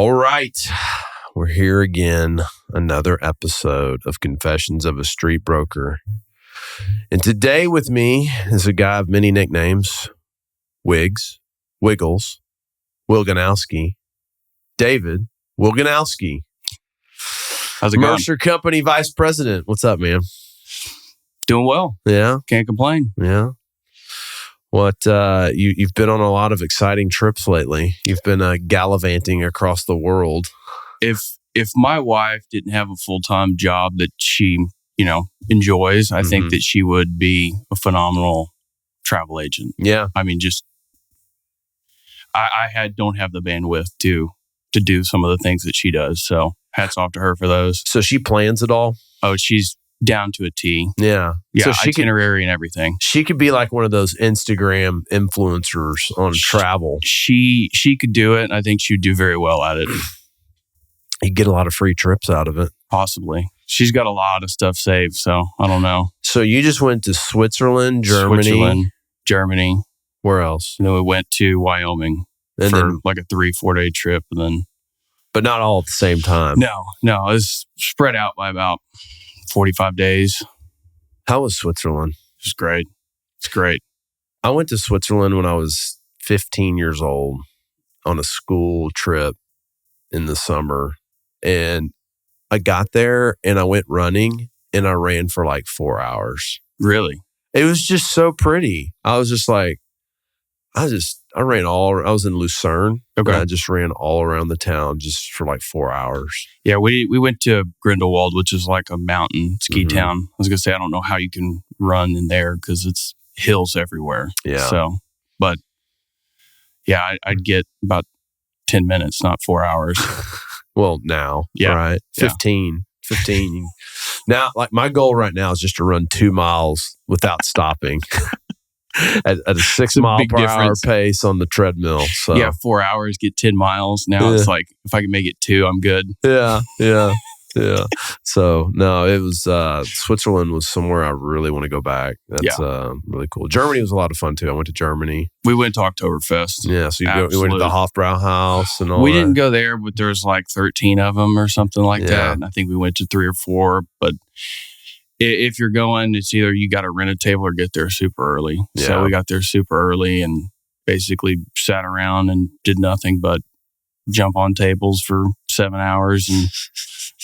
All right. We're here again. Another episode of Confessions of a Street Broker. And today with me is a guy of many nicknames. Wiggs, Wiggles, Wilganowski, David Wilganowski. How's it going? Mercer Company Vice President. What's up, man? Doing well. Yeah? Can't complain. Yeah. What you've been on a lot of exciting trips lately. You've been gallivanting across the world. If my wife didn't have a full-time job that she, enjoys, I think that she would be a phenomenal travel agent. Yeah. I mean, just I don't have the bandwidth to do some of the things that she does. So hats off to her for those. So she plans it all? Oh, she's down to a T. Yeah. Yeah, So she itinerary and everything. She could be like one of those Instagram influencers on travel. She could do it. And I think she'd do very well at it. You get a lot of free trips out of it. Possibly. She's got a lot of stuff saved, so I don't know. So you just went to Switzerland, Germany. Where else? And then we went to Wyoming for like a 3-4 day trip. And then, but not all at the same time. No, it was spread out by about 45 days. How was Switzerland? It's great. It's great. I went to Switzerland when I was 15 years old on a school trip in the summer. And I got there and I went running and I ran for like 4 hours. Really? It was just so pretty. I was just like, I was in Lucerne. Okay. And I just ran all around the town just for like 4 hours. Yeah, we went to Grindelwald, which is like a mountain ski town. I was going to say, I don't know how you can run in there because it's hills everywhere. Yeah. So, but yeah, I'd get about 10 minutes, not 4 hours. Well, now, yeah, right? 15. Now, like my goal right now is just to run 2 miles without stopping at a 6 mile per hour pace on the treadmill. So yeah, 4 hours, get 10 miles. Now it's like, if I can make it 2, I'm good. Yeah. So no, it was Switzerland was somewhere I really want to go back. That's really cool. Germany was a lot of fun too. I went to Germany. We went to Oktoberfest. Yeah, so you went to the Hofbrauhaus and all. We didn't go there, but there's like 13 of them or something like that. And I think we went to 3 or 4. But if you're going, it's either you got to rent a table or get there super early. Yeah. So we got there super early and basically sat around and did nothing but jump on tables for 7 hours and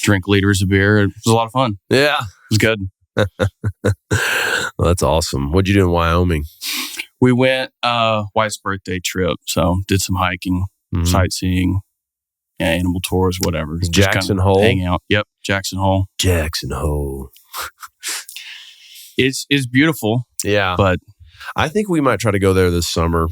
drink liters of beer. It was a lot of fun. Yeah. It was good. Well, that's awesome. What'd you do in Wyoming? We went wife's birthday trip. So did some hiking, sightseeing, animal tours, whatever. Jackson Hole? Hang out. Yep. Jackson Hole. It's beautiful. Yeah. But I think we might try to go there this summer.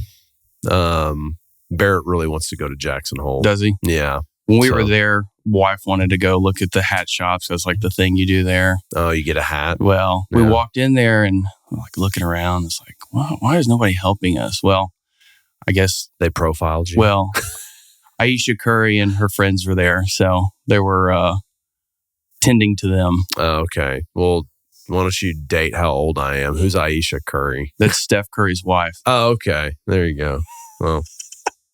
Barrett really wants to go to Jackson Hole. Does he? Yeah. When we were there, wife wanted to go look at the hat shops. That's like the thing you do there. Oh, you get a hat? Well, we walked in there and like looking around. It's like, wow, why is nobody helping us? Well, I guess they profiled you. Well, Aisha Curry and her friends were there. So they were tending to them. Oh, okay. Well, why don't you date how old I am? Who's Aisha Curry? That's Steph Curry's wife. Oh, okay. There you go. Well,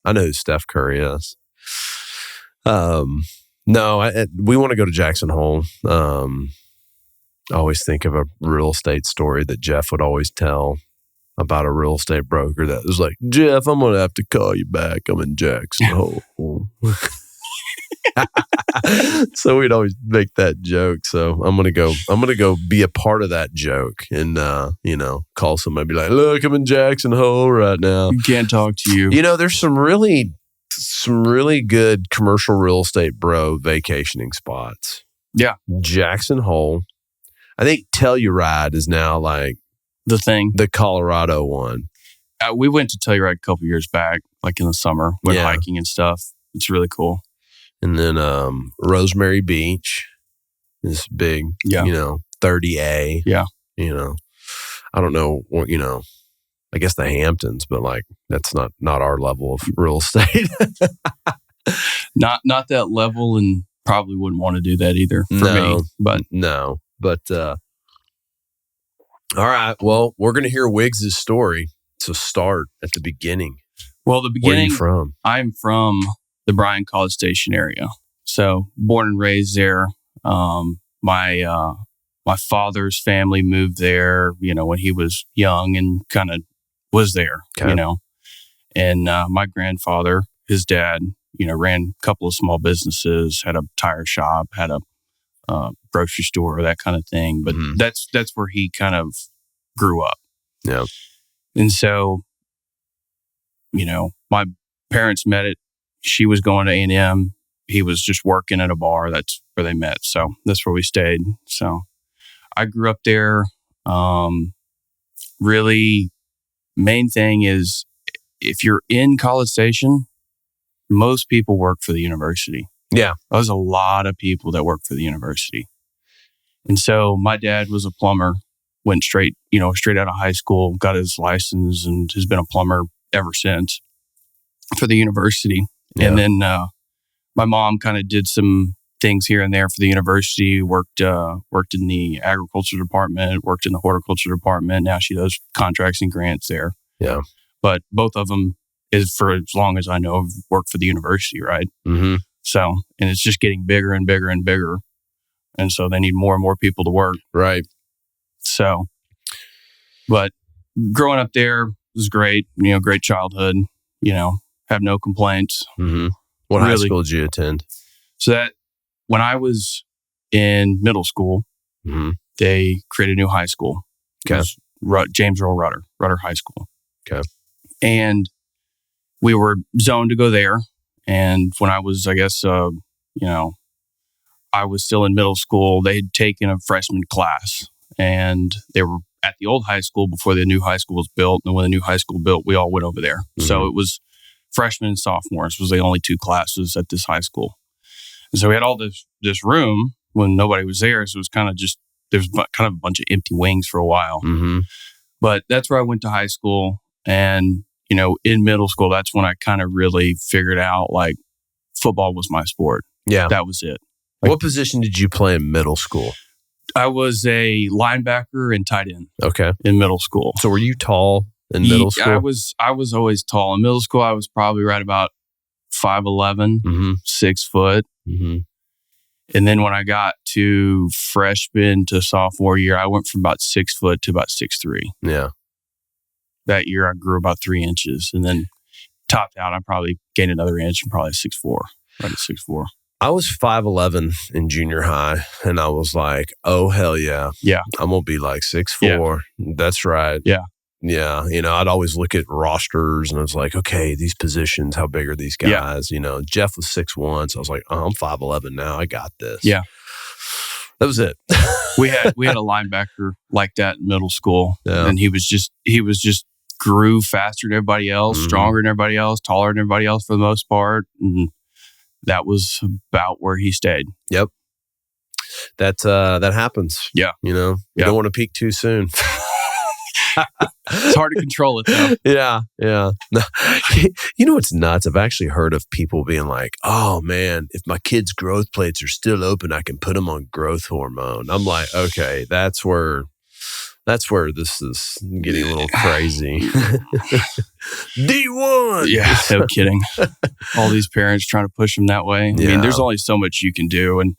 I know who Steph Curry is. No, we want to go to Jackson Hole. I always think of a real estate story that Jeff would always tell about a real estate broker that was like, Jeff, I'm going to have to call you back. I'm in Jackson Hole. So we'd always make that joke. So I'm going to go be a part of that joke and, call somebody, be like, look, I'm in Jackson Hole right now. Can't talk to you. There's some really good commercial real estate vacationing spots. Yeah. Jackson Hole. I think Telluride is now like the thing, the Colorado one. We went to Telluride a couple years back, like in the summer, went hiking and stuff. It's really cool. And then Rosemary Beach is big. Yeah. 30A. Yeah. I don't know what, I guess the Hamptons, but like that's not our level of real estate. Not that level, and probably wouldn't want to do that either for me. But all right. Well, we're going to hear Wiggs' story. So start at the beginning. Well, the beginning. Where are you from? I'm from the Bryan College Station area. So born and raised there. My father's family moved there, when he was young and kind of was there, Okay. And my grandfather, his dad, ran a couple of small businesses, had a tire shop, had a grocery store, that kind of thing. But that's where he kind of grew up. Yeah. And so, my parents met it. She was going to A&M. He was just working at a bar. That's where they met. So that's where we stayed. So I grew up there. Really, main thing is if you're in College Station, most people work for the university. Yeah. There's a lot of people that work for the university. And so my dad was a plumber, went straight out of high school, got his license, and has been a plumber ever since for the university. Yeah. And then my mom kind of did some things here and there for the university, worked in the agriculture department, worked in the horticulture department. Now she does contracts and grants there. Yeah. But both of them, is for as long as I know, have worked for the university, right? Mm-hmm. So, and it's just getting bigger and bigger and bigger. And so they need more and more people to work. Right. So, but growing up there was great, great childhood, have no complaints. Mm-hmm. What high school did you attend? So that when I was in middle school, they created a new high school. Okay. It was James Earl Rutter High School. Okay. And we were zoned to go there. And when I was, I guess, I was still in middle school, they had taken a freshman class, and they were at the old high school before the new high school was built. And when the new high school built, we all went over there. Mm-hmm. So it was freshmen and sophomores was the only two classes at this high school. And so we had all this room when nobody was there. So it was kind of just, there was kind of a bunch of empty wings for a while. Mm-hmm. But that's where I went to high school. And, in middle school, that's when I kind of really figured out like football was my sport. Yeah. That was it. What position did you play in middle school? I was a linebacker and tight end. Okay. In middle school. So were you tall in middle school? I was always tall. In middle school, I was probably right about 5'11", 6 foot. Mm-hmm. And then when I got to freshman to sophomore year, I went from about 6 foot to about 6'3". Yeah. That year, I grew about 3 inches. And then topped out, I probably gained another inch and probably 6'4", right at 6'4". I was 5'11" in junior high, and I was like, oh, hell yeah. Yeah. I'm going to be like 6'4". Yeah. That's right. Yeah. Yeah. I'd always look at rosters, and I was like, okay, these positions, how big are these guys? Yeah. Jeff was 6'1", so I was like, oh, I'm 5'11" now. I got this. Yeah. That was it. we had a linebacker like that in middle school, and he was just grew faster than everybody else, stronger than everybody else, taller than everybody else for the most part. And that was about where he stayed. Yep. That happens. Yeah. You don't want to peak too soon. It's hard to control it though. Yeah. Yeah. You know what's nuts? I've actually heard of people being like, oh man, if my kid's growth plates are still open, I can put them on growth hormone. I'm like, okay, that's where this is getting a little crazy. D1. Yeah, no kidding. All these parents trying to push them that way. I mean, there's only so much you can do, and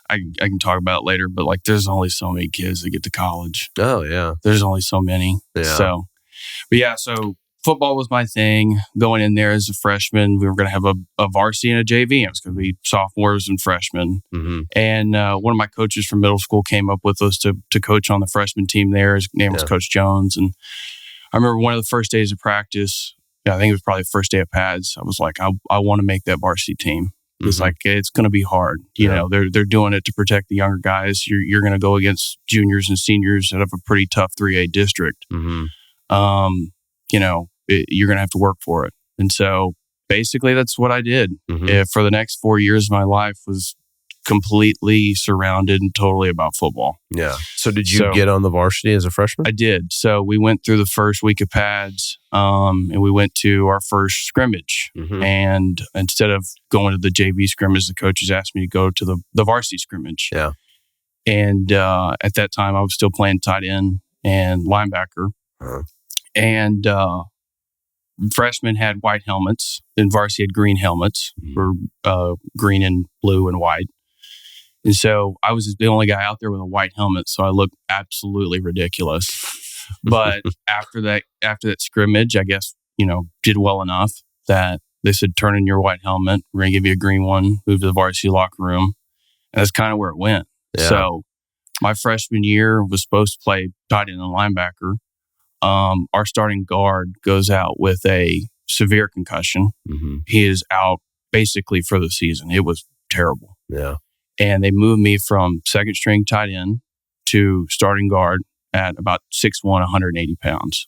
I can talk about it later, but like there's only so many kids that get to college. Oh, yeah. There's only so many. Yeah. So football was my thing. Going in there as a freshman, we were going to have a varsity and a JV. It was going to be sophomores and freshmen. Mm-hmm. And one of my coaches from middle school came up with us to coach on the freshman team there. His name was Coach Jones. And I remember one of the first days of practice, I think it was probably the first day of pads, I was like, I want to make that varsity team. It's like, it's going to be hard. You know, they're doing it to protect the younger guys. You're going to go against juniors and seniors out of a pretty tough 3A district. Mm-hmm. You're going to have to work for it. And so basically that's what I did. Mm-hmm. For the next 4 years of my life was completely surrounded and totally about football. Yeah. So did you get on the varsity as a freshman? I did. So we went through the first week of pads and we went to our first scrimmage. Mm-hmm. And instead of going to the JV scrimmage, the coaches asked me to go to the varsity scrimmage. Yeah. And at that time, I was still playing tight end and linebacker. Uh-huh. And freshmen had white helmets and varsity had green helmets, or green and blue and white. And so I was the only guy out there with a white helmet, so I looked absolutely ridiculous. But after that scrimmage, I guess, did well enough that they said, turn in your white helmet. We're going to give you a green one, move to the varsity locker room. And that's kind of where it went. Yeah. So my freshman year was supposed to play tight end and linebacker. Our starting guard goes out with a severe concussion. Mm-hmm. He is out basically for the season. It was terrible. Yeah. And they moved me from second string tight end to starting guard at about 6'1", 180 pounds.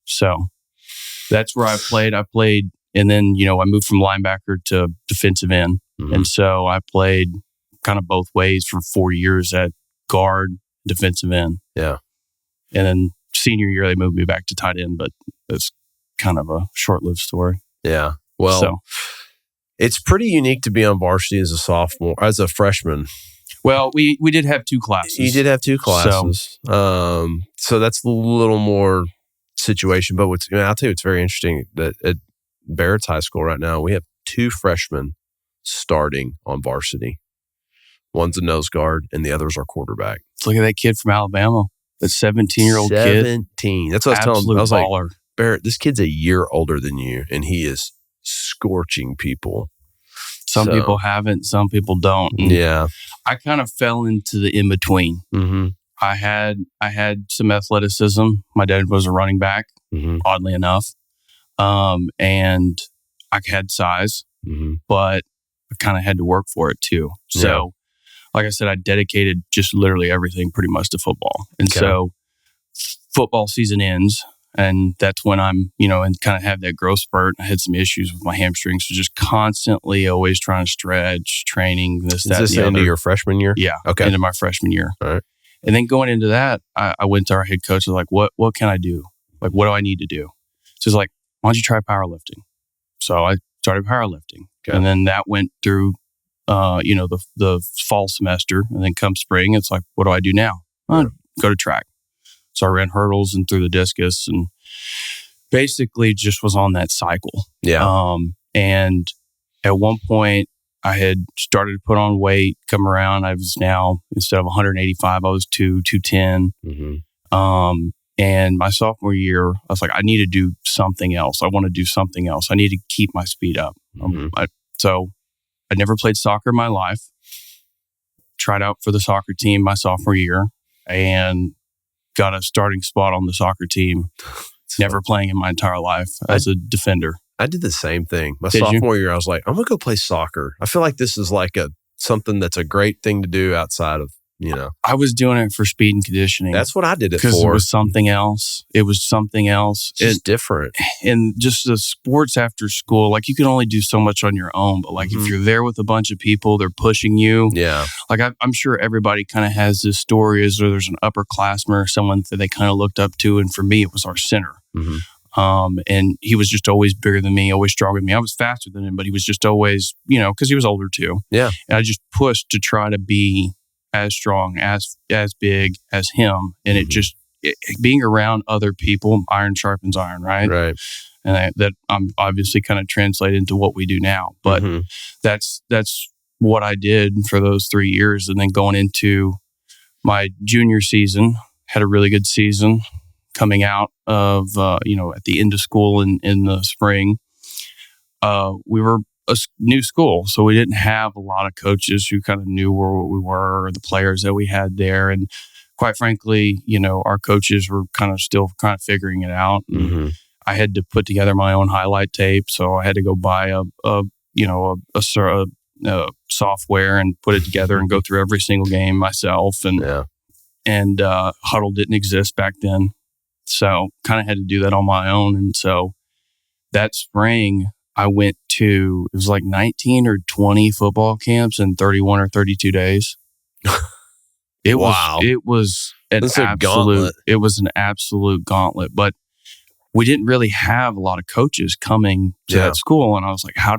So that's where I played. And then, I moved from linebacker to defensive end. Mm-hmm. And so I played kind of both ways for 4 years at guard, defensive end. Yeah. And then senior year, they moved me back to tight end, but it's kind of a short-lived story. Yeah. Well, it's pretty unique to be on varsity as a freshman. Well, we did have 2 classes. You did have 2 classes. So that's a little more situation. But I'll tell you, it's very interesting that at Barrett's High School right now, we have 2 freshmen starting on varsity. One's a nose guard, and the other's our quarterback. Look at that kid from Alabama, that 17-year-old kid. 17. That's what I was telling him. I was baller. Like, Barrett, this kid's a year older than you, and he is scorching people. Some people haven't, some people don't. And yeah. I kind of fell into the in-between. Mm-hmm. I had some athleticism. My dad was a running back, oddly enough. And I had size, but I kind of had to work for it too. So, like I said, I dedicated just literally everything pretty much to football. And so football season ends, and that's when I'm, and kind of have that growth spurt. I had some issues with my hamstrings, so just constantly always trying to stretch, training, this, that, and the other. Is this into your freshman year? Yeah. Okay. Into my freshman year. All right. And then going into that, I went to our head coach. I was like, what can I do? Like, what do I need to do? So he's like, why don't you try powerlifting? So I started powerlifting. Okay. And then that went through, the fall semester. And then come spring, it's like, what do I do now? Go to track. So I ran hurdles and threw the discus and basically just was on that cycle. Yeah. And at one point, I had started to put on weight, come around. I was now, instead of 185, I was 210. Mm-hmm. And my sophomore year, I was like, I need to do something else. I want to do something else. I need to keep my speed up. So I never played soccer in my life. Tried out for the soccer team my sophomore year and got a starting spot on the soccer team. Never playing in my entire life as a defender. I did the same thing. My sophomore year, I was like, I'm going to go play soccer. I feel like this is like something that's a great thing to do outside of, I was doing it for speed and conditioning. That's what I did it for. Because it was something else. It's different. And just the sports after school, like you can only do so much on your own. But like if you're there with a bunch of people, they're pushing you. Yeah. Like I'm sure everybody kind of has this story as though there's an upperclassman or someone that they kind of looked up to. And for me, it was our center. Mm-hmm. And he was just always bigger than me, always stronger than me. I was faster than him, but he was just always, because he was older too. Yeah. And I just pushed to try to be as strong, as big as him. And it just, being around other people, iron sharpens iron, right? Right. And that I'm obviously kind of translated into what we do now. But that's what I did for those 3 years. And then going into my junior season, had a really good season. Coming out of, at the end of school in the spring, we were a new school. So we didn't have a lot of coaches who kind of knew where we were or the players that we had there. And quite frankly, our coaches were still figuring it out. And I had to put together my own highlight tape. So I had to go buy a software and put it together and go through every single game myself. And Huddle didn't exist back then. So kind of had to do that on my own. And so that spring, I went to, it was like 19 or 20 football camps in 31 or 32 days. It was an absolute gauntlet. But we didn't really have a lot of coaches coming to that school. And I was like, I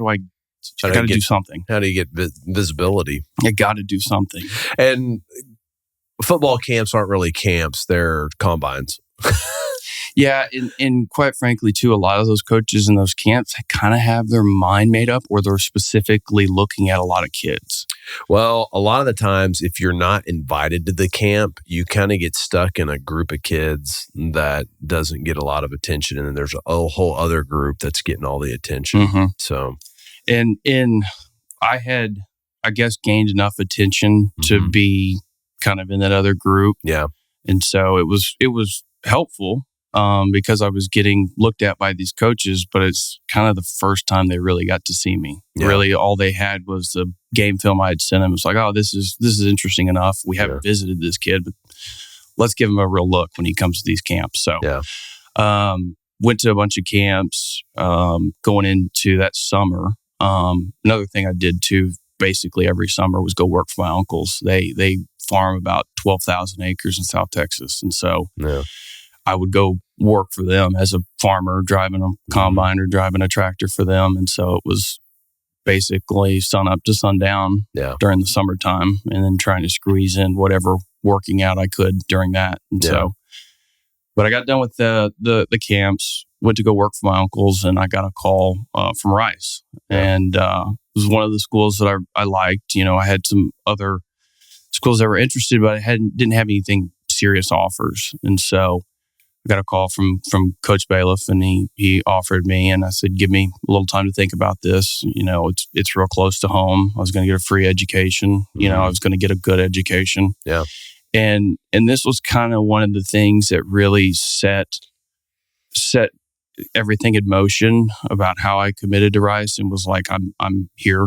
got to do something. How do you get visibility? I got to do something. And football camps aren't really camps. They're combines. Yeah, and quite frankly, too, a lot of those coaches in those camps kind of have their mind made up, or they're specifically looking at a lot of kids. Well, a lot of the times, if you're not invited to the camp, you kind of get stuck in a group of kids that doesn't get a lot of attention, and then there's a whole other group that's getting all the attention. Mm-hmm. So, and I had, I guess, gained enough attention to be kind of in that other group. Yeah, and so it was helpful. Because I was getting looked at by these coaches, but it's kind of the first time they really got to see me. Yeah. Really, all they had was the game film I had sent them. It's like, oh, this is interesting enough. We haven't visited this kid, but let's give him a real look when he comes to these camps. So, went to a bunch of camps going into that summer. Another thing I did too, basically every summer, was go work for my uncles. They farm about 12,000 acres in South Texas, and so I would go work for them as a farmer, driving a combine or driving a tractor for them. And so it was basically sun up to sundown during the summertime, and then trying to squeeze in whatever working out I could during that. And so, but I got done with the camps, went to go work for my uncles, and I got a call from Rice. And it was one of the schools that I liked. I had some other schools that were interested, but I didn't have anything serious offers. And so I got a call from Coach Bailiff, and he offered me, and I said, give me a little time to think about this. It's real close to home. I was going to get a free education. I was going to get a good education. Yeah. And this was kind of one of the things that really set everything in motion about how I committed to Rice and was like, I'm here.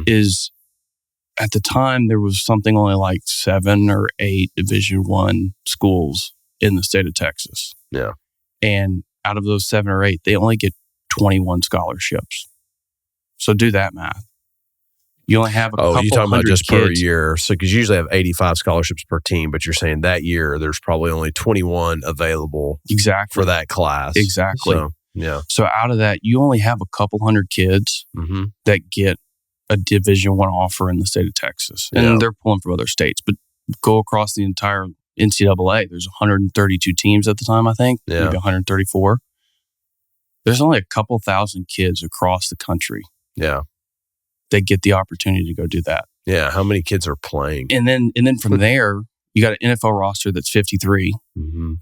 Is at the time there was something only like 7 or 8 Division I schools in the state of Texas. Yeah. And out of those 7 or 8, they only get 21 scholarships. So do that math. You only have a couple you're talking about just kids per year. So, because you usually have 85 scholarships per team, but you're saying that year there's probably only 21 available for that class. Exactly. So, yeah. So out of that, you only have a couple hundred kids that get a Division I offer in the state of Texas. And they're pulling from other states. But go across the entire NCAA, there's 132 teams at the time, I think, maybe 134. There's only a couple thousand kids across the country that get the opportunity to go do that. Yeah, how many kids are playing? And then from there, you got an NFL roster that's 53.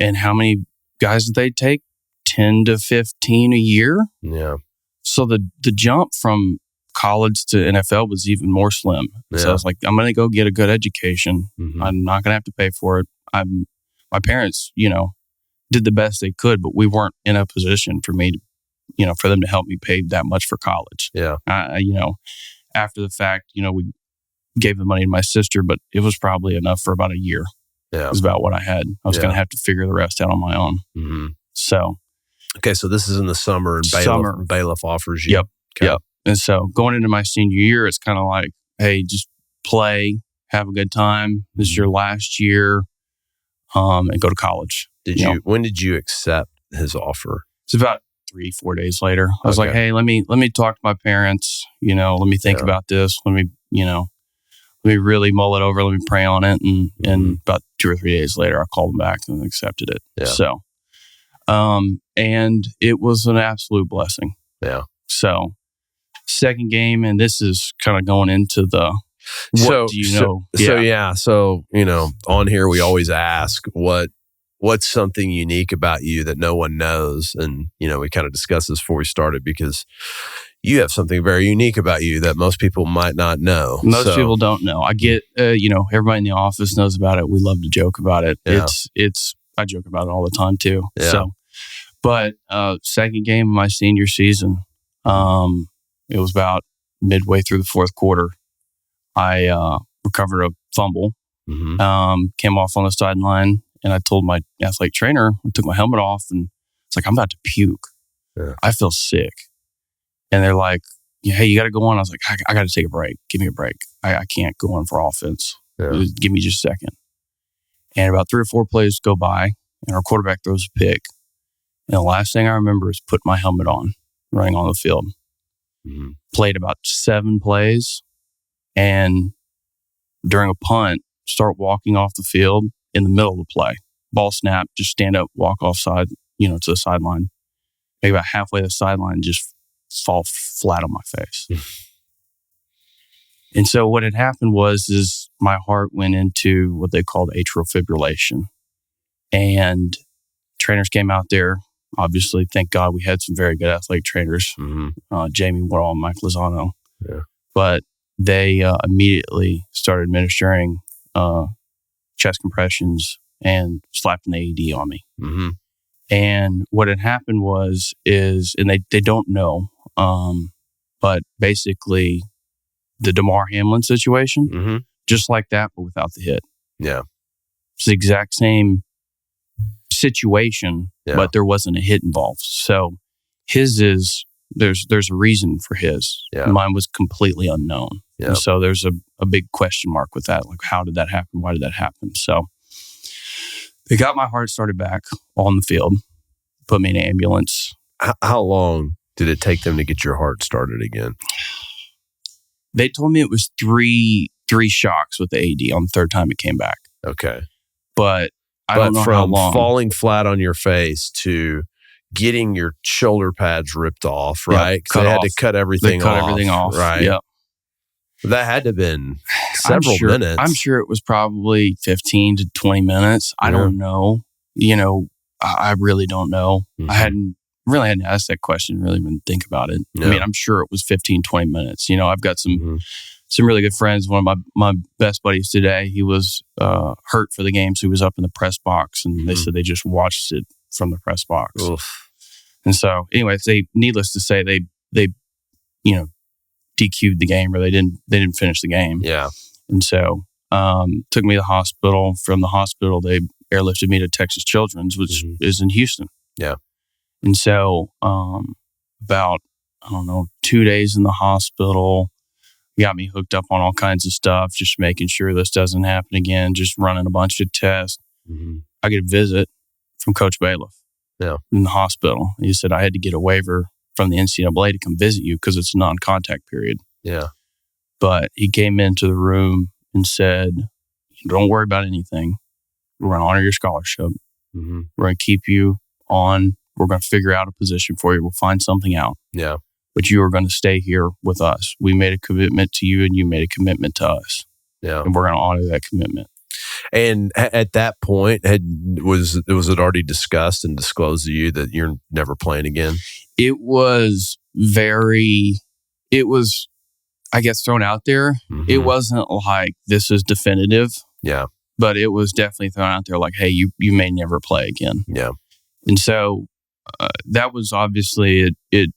And how many guys did they take? 10 to 15 a year? Yeah. So the jump from college to NFL was even more slim. So I was like, I'm going to go get a good education. I'm not going to have to pay for it. My parents, did the best they could, but we weren't in a position for me to, for them to help me pay that much for college. Yeah. After the fact, we gave the money to my sister, but it was probably enough for about a year. Yeah. It was about what I had. I was going to have to figure the rest out on my own. So. Okay. So this is in the summer, and Bailiff offers you. Yep. And so going into my senior year, it's kind of like, hey, just play, have a good time. This is your last year. And go to college. When did you accept his offer? It's about 3-4 days later. I was like, hey, let me talk to my parents. Let me think about this. Let me really mull it over. Let me pray on it. And about 2 or 3 days later, I called them back and accepted it. Yeah. So, and it was an absolute blessing. Yeah. So, second game, and this is kind of going into the. So on here we always ask what's something unique about you that no one knows, and we kind of discussed this before we started because you have something very unique about you that most people might not know. Most people don't know. I get everybody in the office knows about it. We love to joke about it. Yeah. I joke about it all the time too. Yeah. So, but second game of my senior season, it was about midway through the fourth quarter. I recovered a fumble, came off on the sideline, and I told my athletic trainer, I took my helmet off, and it's like, I'm about to puke. Yeah. I feel sick. And they're like, hey, you got to go on. I was like, I got to take a break. Give me a break. I can't go on for offense. Yeah. Give me just a second. And about 3 or 4 plays go by, and our quarterback throws a pick. And the last thing I remember is putting my helmet on, running on the field. Played about 7 plays. And during a punt, start walking off the field in the middle of the play. Ball snap, just stand up, walk offside, to the sideline. Maybe about halfway to the sideline, just fall flat on my face. And so what had happened is my heart went into what they called atrial fibrillation. And trainers came out there. Obviously, thank God we had some very good athletic trainers, Jamie Woodall and Mike Lozano. Yeah. But they immediately started administering chest compressions and slapping the AED on me. Mm-hmm. And what had happened and they don't know, but basically the Damar Hamlin situation, just like that, but without the hit. Yeah. It's the exact same situation, but there wasn't a hit involved. So his there's a reason for his. Yeah. Mine was completely unknown. Yeah. And so there's a big question mark with that. Like, how did that happen? Why did that happen? So they got my heart started back on the field, put me in an ambulance. How long did it take them to get your heart started again? They told me it was three shocks with the AD on the third time it came back. Okay. But I don't know how long. From falling flat on your face to getting your shoulder pads ripped off, right? Because they had to cut everything off. Right. Yep. That had to have been several minutes. I'm sure it was probably 15 to 20 minutes. I don't know. I really don't know. I hadn't asked that question, really even think about it. Yeah. I mean, I'm sure it was 15, 20 minutes. I've got some really good friends. One of my best buddies today, he was hurt for the game, so he was up in the press box, and they said they just watched it from the press box. Oof. And so, anyways, needless to say, they DQ'd the game, or they didn't finish the game. Yeah. And so took me to the hospital. From the hospital, they airlifted me to Texas Children's, which is in Houston. Yeah. And so about 2 days in the hospital, got me hooked up on all kinds of stuff, just making sure this doesn't happen again, just running a bunch of tests. I get a visit from Coach Bailiff in the hospital. He said I had to get a waiver from the NCAA to come visit you because it's a non-contact period. Yeah. But he came into the room and said, don't worry about anything. We're going to honor your scholarship. We're going to keep you on. We're going to figure out a position for you. We'll find something out. Yeah. But you are going to stay here with us. We made a commitment to you and you made a commitment to us. Yeah. And we're going to honor that commitment. And at that point, was it already discussed and disclosed to you that you're never playing again? It was, I guess, thrown out there. It wasn't like this is definitive. Yeah. But it was definitely thrown out there like, hey, you may never play again. Yeah. And so that was obviously, it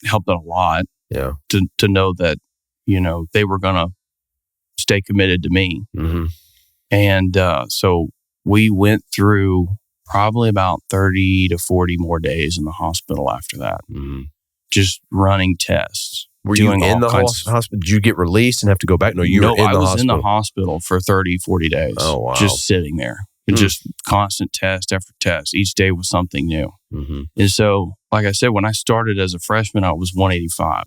helped a lot. Yeah. To know that, they were going to stay committed to me. And so we went through probably about 30 to 40 more days in the hospital after that, just running tests. Were you in the hospital? Did you get released and have to go back? No, were in the hospital. I was in the hospital for 30, 40 days. Oh, wow. Just sitting there. Just constant test after test. Each day was something new. And so, like I said, when I started as a freshman, I was 185.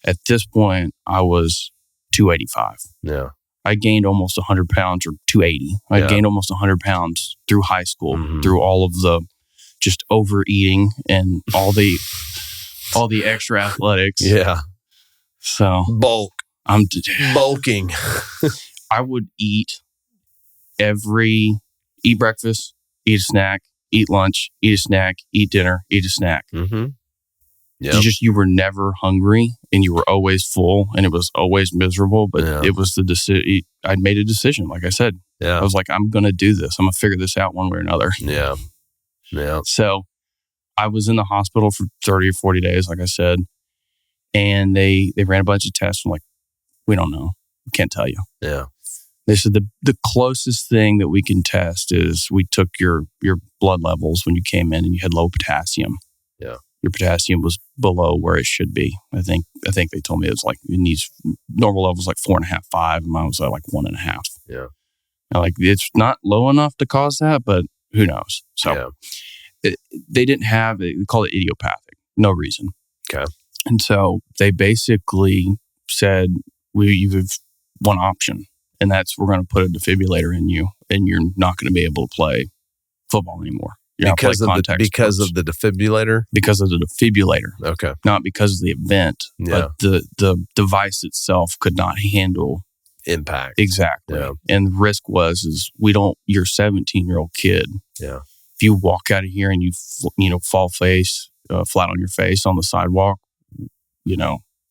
At this point, I was 285. Yeah. I gained almost 100 pounds, or 280. I gained almost 100 pounds through high school, through all of the just overeating and all the extra athletics. Yeah. So I'm bulking. I would eat breakfast, eat a snack, eat lunch, eat a snack, eat dinner, eat a snack. Yeah. You were never hungry and you were always full and it was always miserable, but it was the decision. I'd made a decision. Like I said, I was like, I'm going to do this. I'm going to figure this out one way or another. Yeah. Yeah. So I was in the hospital for 30 or 40 days, like I said, and they ran a bunch of tests. I'm like, we don't know. We can't tell you. Yeah. They said the closest thing that we can test is we took your blood levels when you came in and you had low potassium. Yeah. Your potassium was below where it should be. I think they told me it was like it needs normal levels like 4.5, 5, and mine was at like 1.5. Yeah. Now, like it's not low enough to cause that, but who knows? So they didn't have it. We call it idiopathic. No reason. Okay. And so they basically said you have one option, and that's we're going to put a defibrillator in you, and you're not going to be able to play football anymore. Because of the defibrillator? Because of the defibrillator. Okay. Not because of the event, but the device itself could not handle impact. Exactly. Yeah. And the risk is you're a 17-year-old kid. Yeah. If you walk out of here and you fall flat on your face on the sidewalk,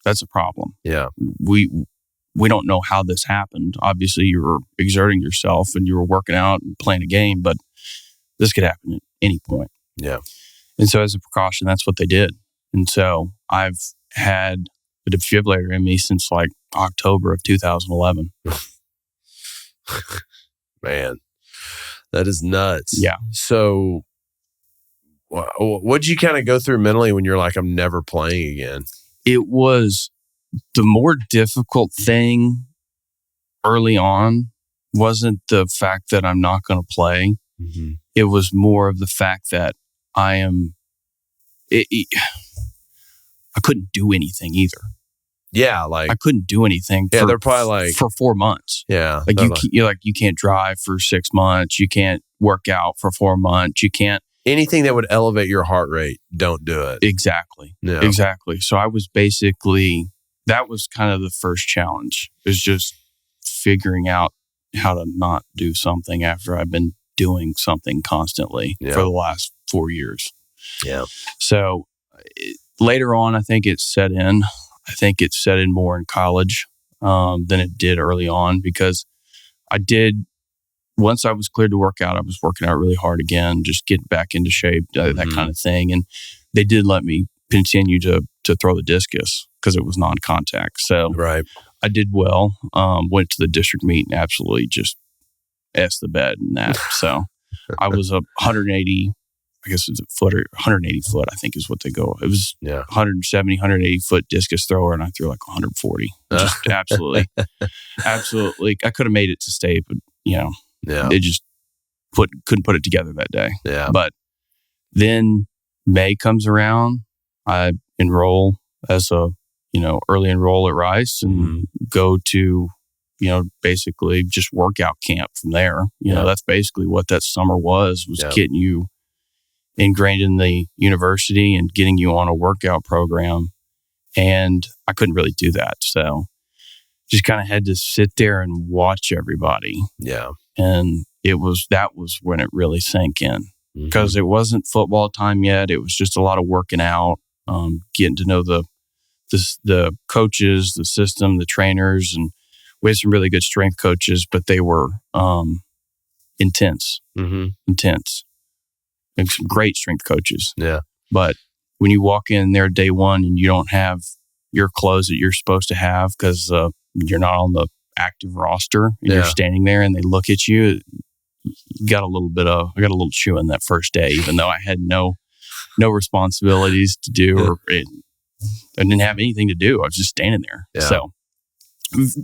that's a problem. Yeah. We don't know how this happened. Obviously, you were exerting yourself and you were working out and playing a game, but this could happen at any point. Yeah. And so as a precaution, that's what they did. And so I've had a defibrillator in me since like October of 2011. Man, that is nuts. Yeah. So what did you kind of go through mentally when you're like, I'm never playing again? It was the more difficult thing early on wasn't the fact that I'm not going to play. Mm-hmm. It was more of the fact that I couldn't do anything either. Yeah, like I couldn't do anything. Yeah, they're probably like for 4 months. Yeah, like you can't drive for 6 months. You can't work out for 4 months. You can't anything that would elevate your heart rate. Don't do it. Exactly. Yeah. Exactly. So I was that was kind of the first challenge. Is just figuring out how to not do something after I've been doing something constantly for the last 4 years. Yeah. So later on, I think it set in. I think it set in more in college than it did early on because once I was cleared to work out, I was working out really hard again, just getting back into shape, that kind of thing. And they did let me continue to throw the discus because it was non-contact. So I did well, went to the district meet and absolutely just S the bed in that. So I was a 180, I guess it's a foot or 180 foot, I think is what they go. It was 170, 180 foot discus thrower, and I threw like 140. Just absolutely. I could have made it to state, but it just couldn't put it together that day. Yeah. But then May comes around, I enroll as a early enroll at Rice and go to basically just workout camp from there. That's basically what that summer was getting you ingrained in the university and getting you on a workout program. And I couldn't really do that. So just kind of had to sit there and watch everybody. Yeah. And that was when it really sank in because it wasn't football time yet. It was just a lot of working out, getting to know the coaches, the system, the trainers, and we had some really good strength coaches, but they were intense, and some great strength coaches. Yeah. But when you walk in there day one and you don't have your clothes that you're supposed to have because you're not on the active roster and you're standing there and they look at you, I got a little chewing that first day, even though I had no responsibilities to do or I didn't have anything to do. I was just standing there. Yeah. So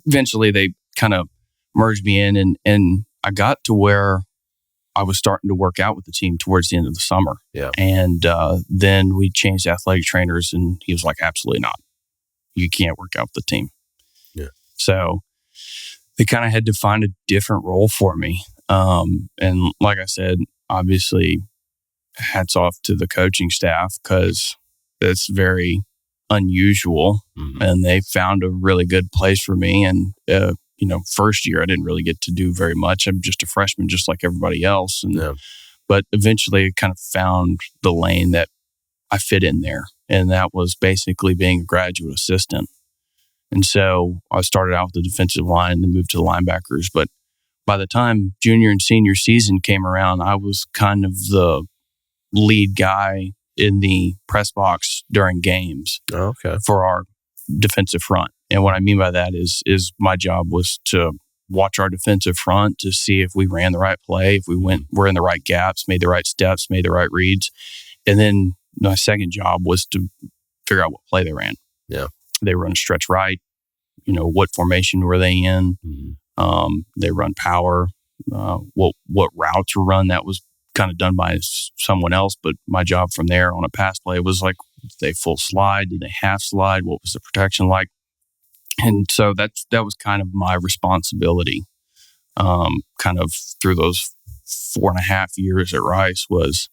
eventually they kind of merged me in and I got to where I was starting to work out with the team towards the end of the summer. Yeah. And then we changed athletic trainers and he was like, absolutely not. You can't work out with the team. Yeah. So they kind of had to find a different role for me. And like I said, obviously hats off to the coaching staff because that's very unusual. And they found a really good place for me. And, first year I didn't really get to do very much. I'm just a freshman, just like everybody else. But eventually I kind of found the lane that I fit in there. And that was basically being a graduate assistant. And so I started out with the defensive line and then moved to the linebackers. But by the time junior and senior season came around, I was kind of the lead guy in the press box during games for our defensive front. And what I mean by that is my job was to watch our defensive front to see if we ran the right play, if we were in the right gaps, made the right steps, made the right reads. And then my second job was to figure out what play they ran. Yeah. They run a stretch right. What formation were they in? They run power. What routes were run? That was kind of done by someone else. But my job from there on a pass play was like, did they full slide? Did they half slide? What was the protection like? And so that was kind of my responsibility, kind of through those 4.5 years at Rice was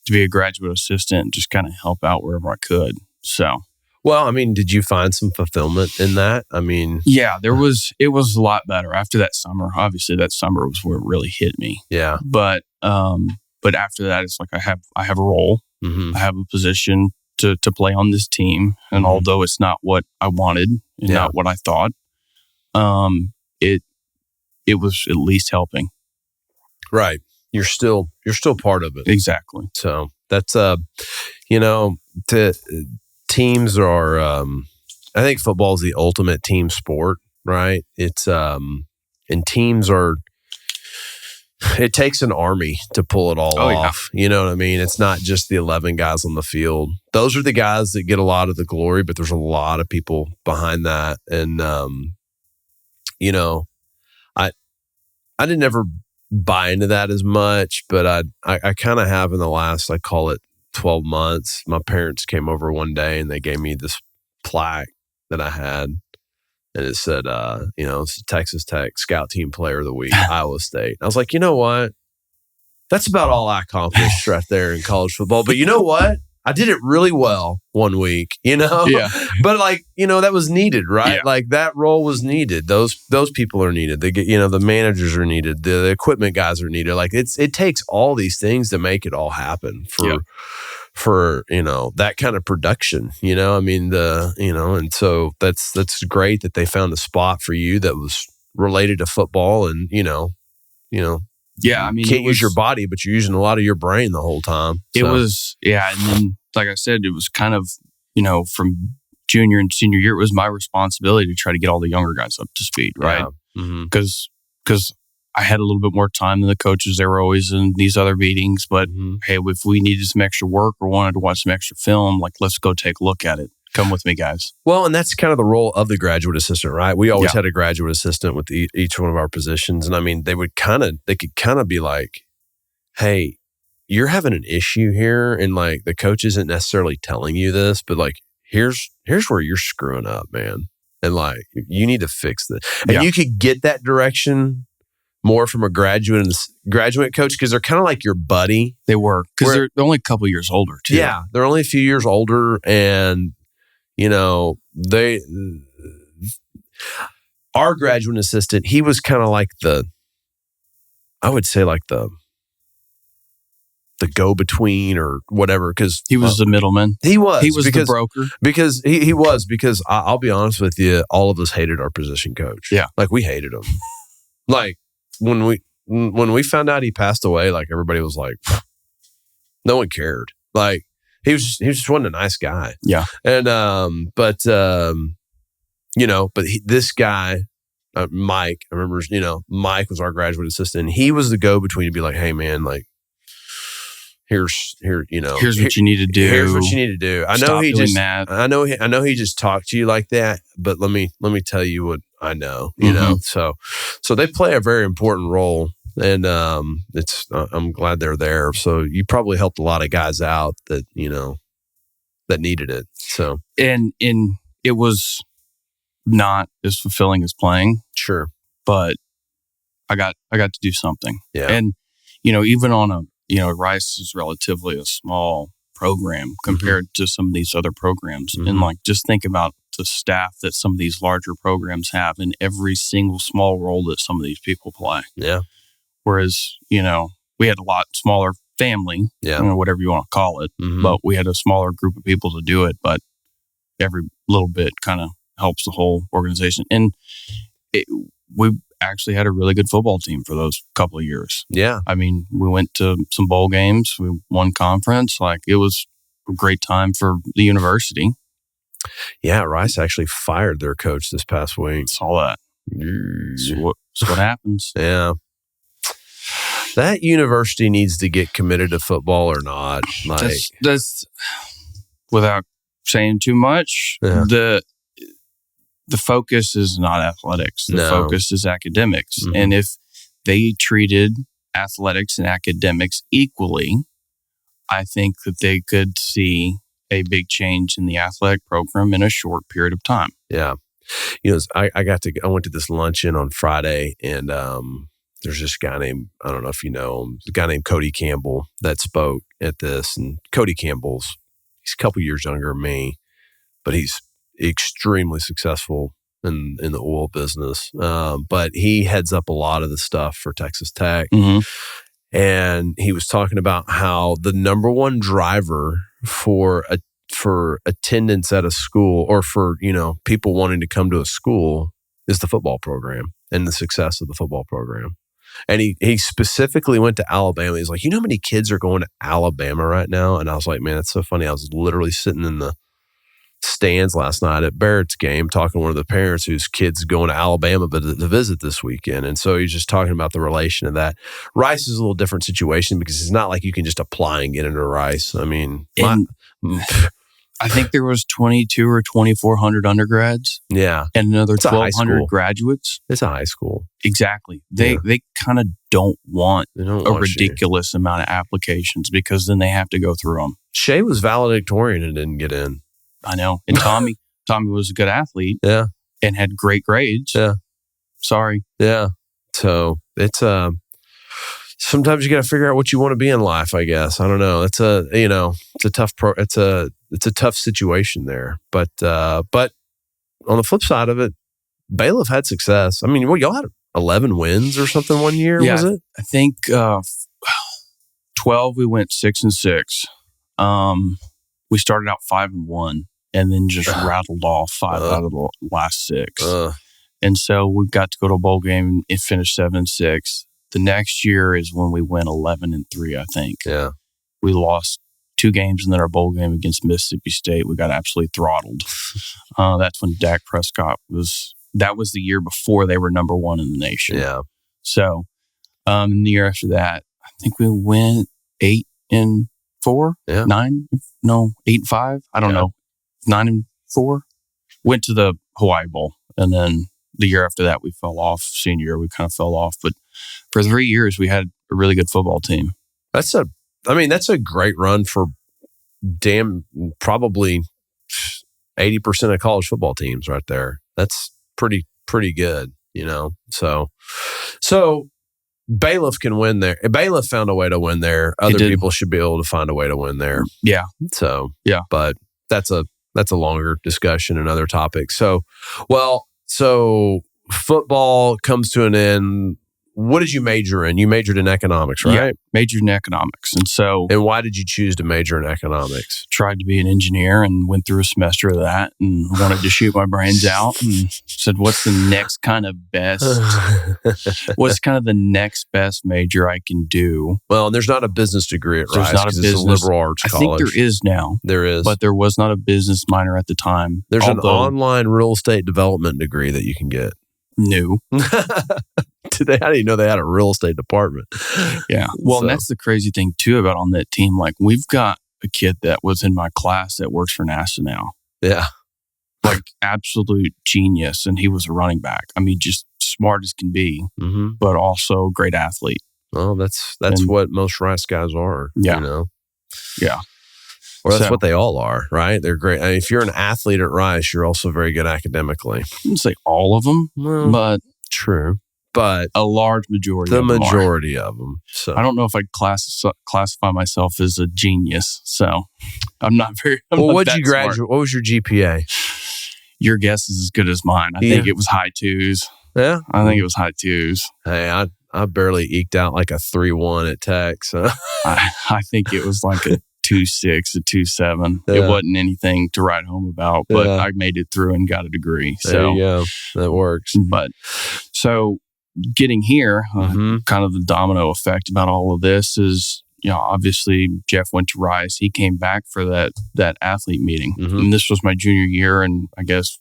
to be a graduate assistant and just kind of help out wherever I could. So, well, I mean, did you find some fulfillment in that? I mean, yeah, it was a lot better after that summer. Obviously that summer was where it really hit me. Yeah. But after that, it's like I have a role. I have a position to play on this team. And although it's not what I wanted and not what I thought, it was at least helping. Right. You're still part of it. Exactly. So that's, teams are, I think football is the ultimate team sport, right? It's, and teams are, it takes an army to pull it all off. Yeah. You know what I mean? It's not just the 11 guys on the field. Those are the guys that get a lot of the glory, but there's a lot of people behind that. And, I didn't ever buy into that as much, but I kind of have in the last, I call it 12 months. My parents came over one day and they gave me this plaque that I had. And it said, it's Texas Tech Scout Team Player of the Week, Iowa State. I was like, you know what? That's about all I accomplished right there in college football. But you know what? I did it really well one week, Yeah. But that was needed, right? Yeah. Like that role was needed. Those people are needed. They get, the managers are needed. The equipment guys are needed. Like it takes all these things to make it all happen for that kind of production, I mean, and so that's great that they found a spot for you that was related to football and, yeah, I mean, you can't use your body, but you're using a lot of your brain the whole time. So. It was, and then, like I said, it was kind of, from junior and senior year, it was my responsibility to try to get all the younger guys up to speed, right? Because I had a little bit more time than the coaches. They were always in these other meetings, but hey, if we needed some extra work or wanted to watch some extra film, like let's go take a look at it. Come with me, guys. Well, and that's kind of the role of the graduate assistant, right? We always had a graduate assistant with each one of our positions. And I mean, they could kind of be like, hey, you're having an issue here. And like the coach isn't necessarily telling you this, but like, here's where you're screwing up, man. And like, you need to fix this. And you could get that direction more from a graduate coach because they're kind of like your buddy. They were, because they're only a couple years older too. Yeah, they're only a few years older, and our graduate assistant, he was kind of like the go-between or whatever, because he was the middleman. He was the broker because because I'll be honest with you, all of us hated our position coach. Yeah, like we hated him. Like when we found out he passed away, like everybody was like, no one cared. Like he just wasn't a nice guy. Yeah, and this guy. Mike, I remember, Mike was our graduate assistant. And he was the go-between to be like, hey man, like, here's what you need to do. Here's what you need to do. I know he just talked to you like that, but let me tell you what I know, you know? So they play a very important role, and I'm glad they're there. So you probably helped a lot of guys out that, that needed it. So, and it was not as fulfilling as playing. Sure. But I got to do something. Yeah. And, even on Rice is relatively a small program compared to some of these other programs. And like, just think about the staff that some of these larger programs have in every single small role that some of these people play. Yeah. Whereas, we had a lot smaller family, whatever you want to call it, but we had a smaller group of people to do it. But every little bit kind of helps the whole organization. And we actually had a really good football team for those couple of years. Yeah. I mean, we went to some bowl games. We won conference. Like, it was a great time for the university. Yeah. Rice actually fired their coach this past week. Saw that. That's what happens. Yeah. That university needs to get committed to football or not. Like, that's without saying too much. Yeah. The focus is not athletics. The focus is academics. And if they treated athletics and academics equally, I think that they could see a big change in the athletic program in a short period of time. Yeah. I went to this luncheon on Friday, and there's this guy named, I don't know if you know him, a guy named Cody Campbell that spoke at this. And Cody he's a couple years younger than me, but he's extremely successful in the oil business. But he heads up a lot of the stuff for Texas Tech. And he was talking about how the number one driver for attendance at a school, or for, people wanting to come to a school, is the football program and the success of the football program. And he specifically went to Alabama. He's like, you know how many kids are going to Alabama right now? And I was like, man, that's so funny. I was literally sitting in the stands last night at Barrett's game talking to one of the parents whose kids going to Alabama to visit this weekend. And so he's just talking about the relation of that. Rice is a little different situation because it's not like you can just apply and get into Rice. I mean, I think there was 22 or 2,400 undergrads. Yeah. And another 1,200 graduates. It's a high school. Exactly. They kind of don't want a ridiculous amount of applications, because then they have to go through them. Shea was valedictorian and didn't get in. I know. And Tommy was a good athlete. Yeah. And had great grades. Yeah. Sorry. Yeah. So it's sometimes you got to figure out what you want to be in life, I guess. I don't know. It's a tough it's a tough situation there. But on the flip side of it, Bailiff had success. I mean, y'all had 11 wins or something one year, was it? I think 12 we went 6-6. We started out 5-1 and then just rattled off 5 out of the last 6. And so we got to go to a bowl game and finish 7-6. The next year is when we went 11-3, I think. Yeah. We lost 2 games, and then our bowl game against Mississippi State, we got absolutely throttled. That's when Dak Prescott that was the year before they were number 1 in the nation. Yeah. So, the year after that, I think we went 8-4, 8-5. I don't know. 9-4. Went to the Hawaii Bowl, and then the year after that, we fell off. Senior year, we kind of fell off. But for 3 years, we had a really good football team. That's a great run for probably 80% of college football teams right there. That's pretty good, So Bailiff can win there. Bailiff found a way to win there. Other people should be able to find a way to win there. Yeah. So, yeah. But that's a longer discussion, another topic. So football comes to an end. What did you major in? You majored in economics, right? Yeah, majored in economics. And why did you choose to major in economics? Tried to be an engineer and went through a semester of that and wanted to shoot my brains out and said, what's the next kind of the next best major I can do? Well, there's not a business degree at Rice because it's a liberal arts college. I think there is now. There is. But there was not a business minor at the time. There's an online real estate development degree that you can get. New. I didn't even know they had a real estate department. Yeah. Well, and that's the crazy thing too about on that team. Like, we've got a kid that was in my class that works for NASA now. Yeah. Like, absolute genius. And he was a running back. I mean, just smart as can be, but also a great athlete. Well, that's what most Rice guys are. Yeah. Yeah. Or that's what they all are, right? They're great. I mean, if you're an athlete at Rice, you're also very good academically. I wouldn't say all of them, but true. But a large majority. The majority of them. So I don't know if I'd classify myself as a genius. So I'm not very. What did you graduate? Smart. What was your GPA? Your guess is as good as mine. I think it was high 2s. Yeah, I think it was high 2s. Hey, I barely eked out like a 3.1 at Tech. So I think it was like a 2.6, a 2.7. Yeah. It wasn't anything to write home about, but I made it through and got a degree. There you go. That works. But so getting here, kind of the domino effect about all of this is, obviously Jeff went to Rice. He came back for that athlete meeting. And this was my junior year, and I guess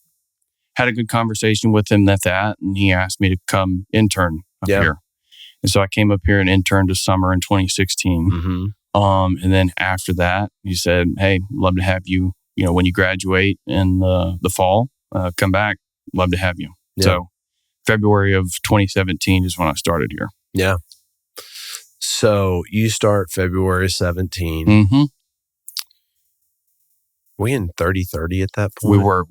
had a good conversation with him and he asked me to come intern up here. And so I came up here and interned this summer in 2016. And then after that, he said, hey, love to have you, when you graduate in the fall, come back. Love to have you. Yeah. So February of 2017 is when I started here. Yeah. So you start February 17. We in 30-30 at that point? We were.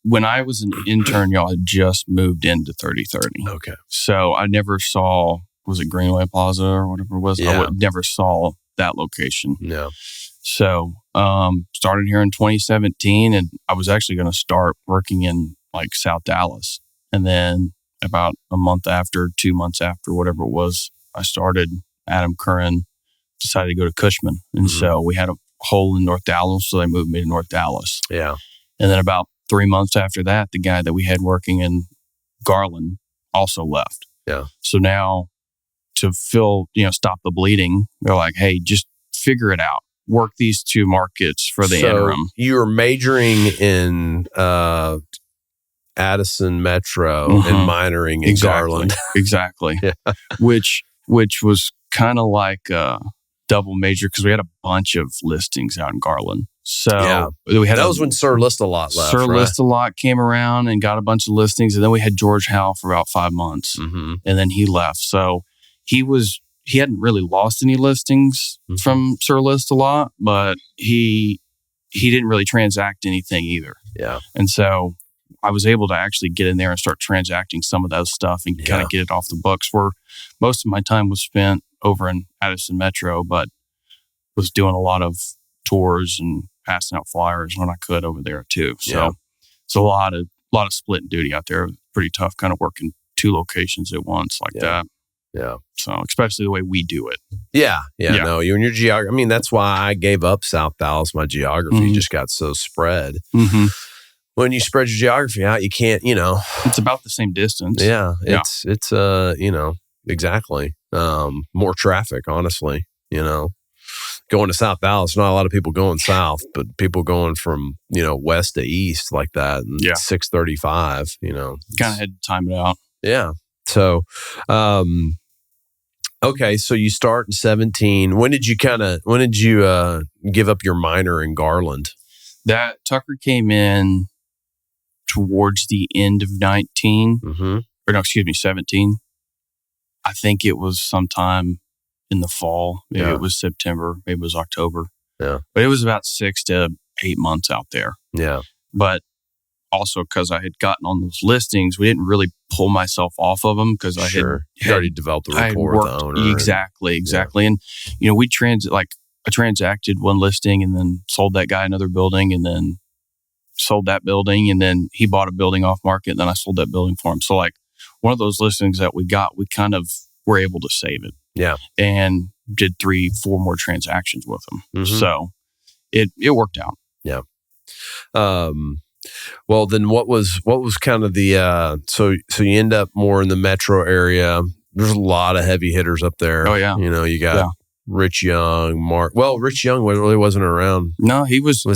When I was an intern, y'all had just moved into 30-30. Okay. So I never saw was it Greenway Plaza or whatever it was? Yeah. I never saw that location. Yeah. So, started here in 2017, and I was actually going to start working in like South Dallas. And then about a month after, 2 months after, whatever it was, I started. Adam Curran decided to go to Cushman. And so we had a hole in North Dallas, so they moved me to North Dallas. Yeah. And then about 3 months after that, the guy that we had working in Garland also left. Yeah. So now to stop the bleeding, they're like, hey, just figure it out. Work these two markets for the interim. You were majoring in Addison Metro and minoring in Garland. Exactly. Yeah. Which was kind of like a double major because we had a bunch of listings out in Garland. So we had that was when Sir List-A-Lot left. Sir List-A-Lot came around and got a bunch of listings, and then we had George Howe for about 5 months, and then he left. So he hadn't really lost any listings from Sir List-A-Lot, but he didn't really transact anything either. Yeah, and so I was able to actually get in there and start transacting some of that stuff and kind of get it off the books. Where most of my time was spent over in Addison Metro, but was doing a lot of tours and passing out flyers when I could over there too. So it's a lot of split duty out there. Pretty tough, kind of working 2 locations at once like that. Yeah. So especially the way we do it. Yeah. No, you and your geography. I mean, that's why I gave up South Dallas. My geography just got so spread. When you spread your geography out, you can't, It's about the same distance. Yeah. It's exactly. More traffic, honestly, Going to South Dallas, not a lot of people going south, but people going from, west to east like that. And 635, Kind of had to time it out. Yeah. So, okay. So you start in 17. When did you give up your minor in Garland? That Tucker came in towards the end of 19, or no, excuse me, 17. I think it was sometime in the fall. Maybe it was September. Maybe it was October. Yeah. But it was about 6 to 8 months out there. Yeah. But also because I had gotten on those listings, we didn't really pull myself off of them because I had already developed a rapport with the owner. Exactly. And, I transacted one listing and then sold that guy another building and then sold that building. And then he bought a building off market and then I sold that building for him. So like one of those listings that we got, we kind of were able to save it. Yeah. And did 3-4 more transactions with him. So it worked out. Yeah. Well, then what was kind of the so you end up more in the metro area. There's a lot of heavy hitters up there. Oh yeah. You got Rich Young, Mark. Well, Rich Young really wasn't around. No, he was a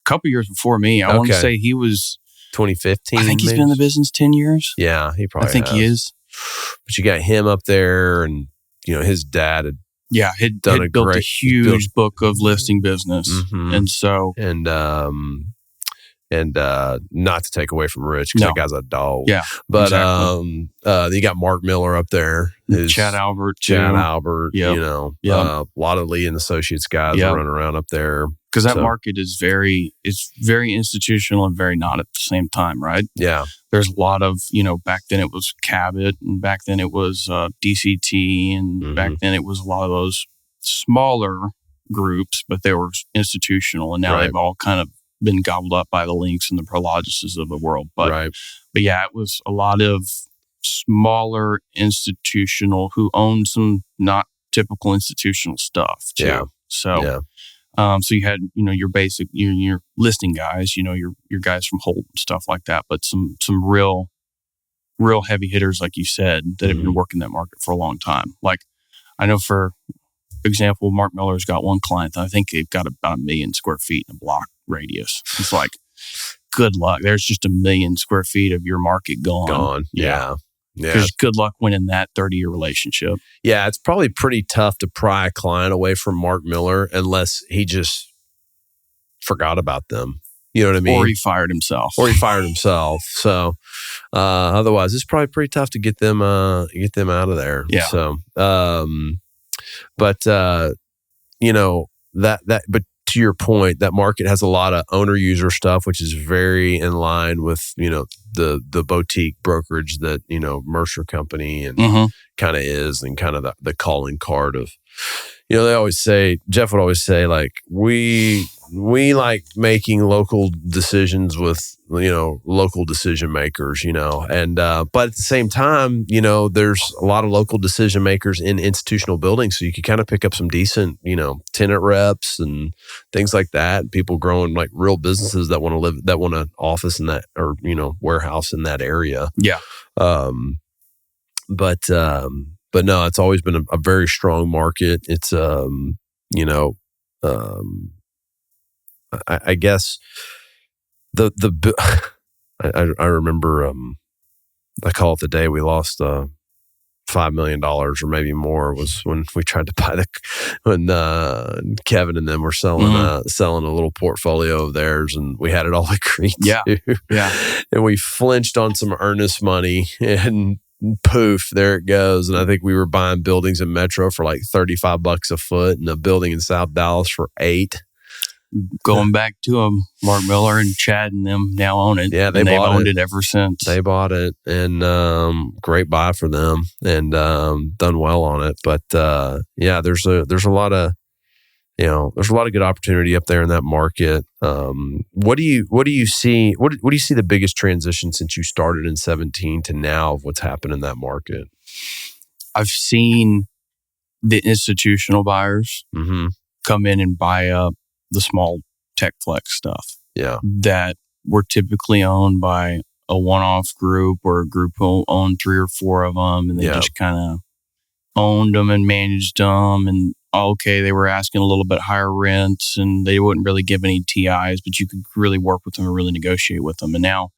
couple years before me. I want to say he was 2015. I think he's been in the business 10 years. Yeah, he probably I think he is. But you got him up there, and his dad had had built a huge book of listing business, and so and not to take away from Rich because that guy's a dog. Yeah, but exactly. You got Mark Miller up there, Chad Albert, a lot of Lee and Associates guys running around up there. Because that market is very institutional and very not at the same time, right? Yeah. There's a lot of, back then it was Cabot and back then it was DCT and back then it was a lot of those smaller groups, but they were institutional and now they've all kind of been gobbled up by the Links and the Prologises of the world. But yeah, it was a lot of smaller institutional who owned some not typical institutional stuff too. Yeah. So so you had, your basic, your listing guys, your guys from Holt and stuff like that, but some real heavy hitters, like you said, that have been working that market for a long time. Like I know, for example, Mark Miller's got one client that I think they've got about 1 million square feet in a block radius. It's like, good luck. There's just 1 million square feet of your market gone. Yeah. Because good luck winning that 30-year relationship. Yeah, it's probably pretty tough to pry a client away from Mark Miller unless he just forgot about them. You know what I mean? Or he fired himself. So otherwise, it's probably pretty tough to get them out of there. Yeah. So, but to your point, that market has a lot of owner user stuff, which is very in line with, the boutique brokerage that, Mercer Company and kind of is, and kind of the calling card of, they always say, Jeff would always say, like, we like making local decisions with, local decision makers, and, but at the same time, there's a lot of local decision makers in institutional buildings. So you can kind of pick up some decent, tenant reps and things like that. People growing like real businesses that want to office in that, or, warehouse in that area. Yeah. But no, it's always been a very strong market. It's, I guess I remember, I call it the day we lost $5 million or maybe more, was when we tried to buy when Kevin and them were selling a little portfolio of theirs, and we had it all agreed to. Yeah. And we flinched on some earnest money, and poof, there it goes. And I think we were buying buildings in Metro for like $35 a foot, and a building in South Dallas for $8. Going back to them, Mark Miller and Chad and them now own it. Yeah, they've owned it ever since. They bought it, and great buy for them, and done well on it. But there's a lot of good opportunity up there in that market. What do you see? What do you see the biggest transition since you started in 2017 to now of what's happened in that market? I've seen the institutional buyers come in and buy up the small tech flex stuff. Yeah. That were typically owned by a one-off group, or a group who owned 3 or 4 of them, and they just kind of owned them and managed them. And they were asking a little bit higher rents, and they wouldn't really give any TIs, but you could really work with them and really negotiate with them. And now,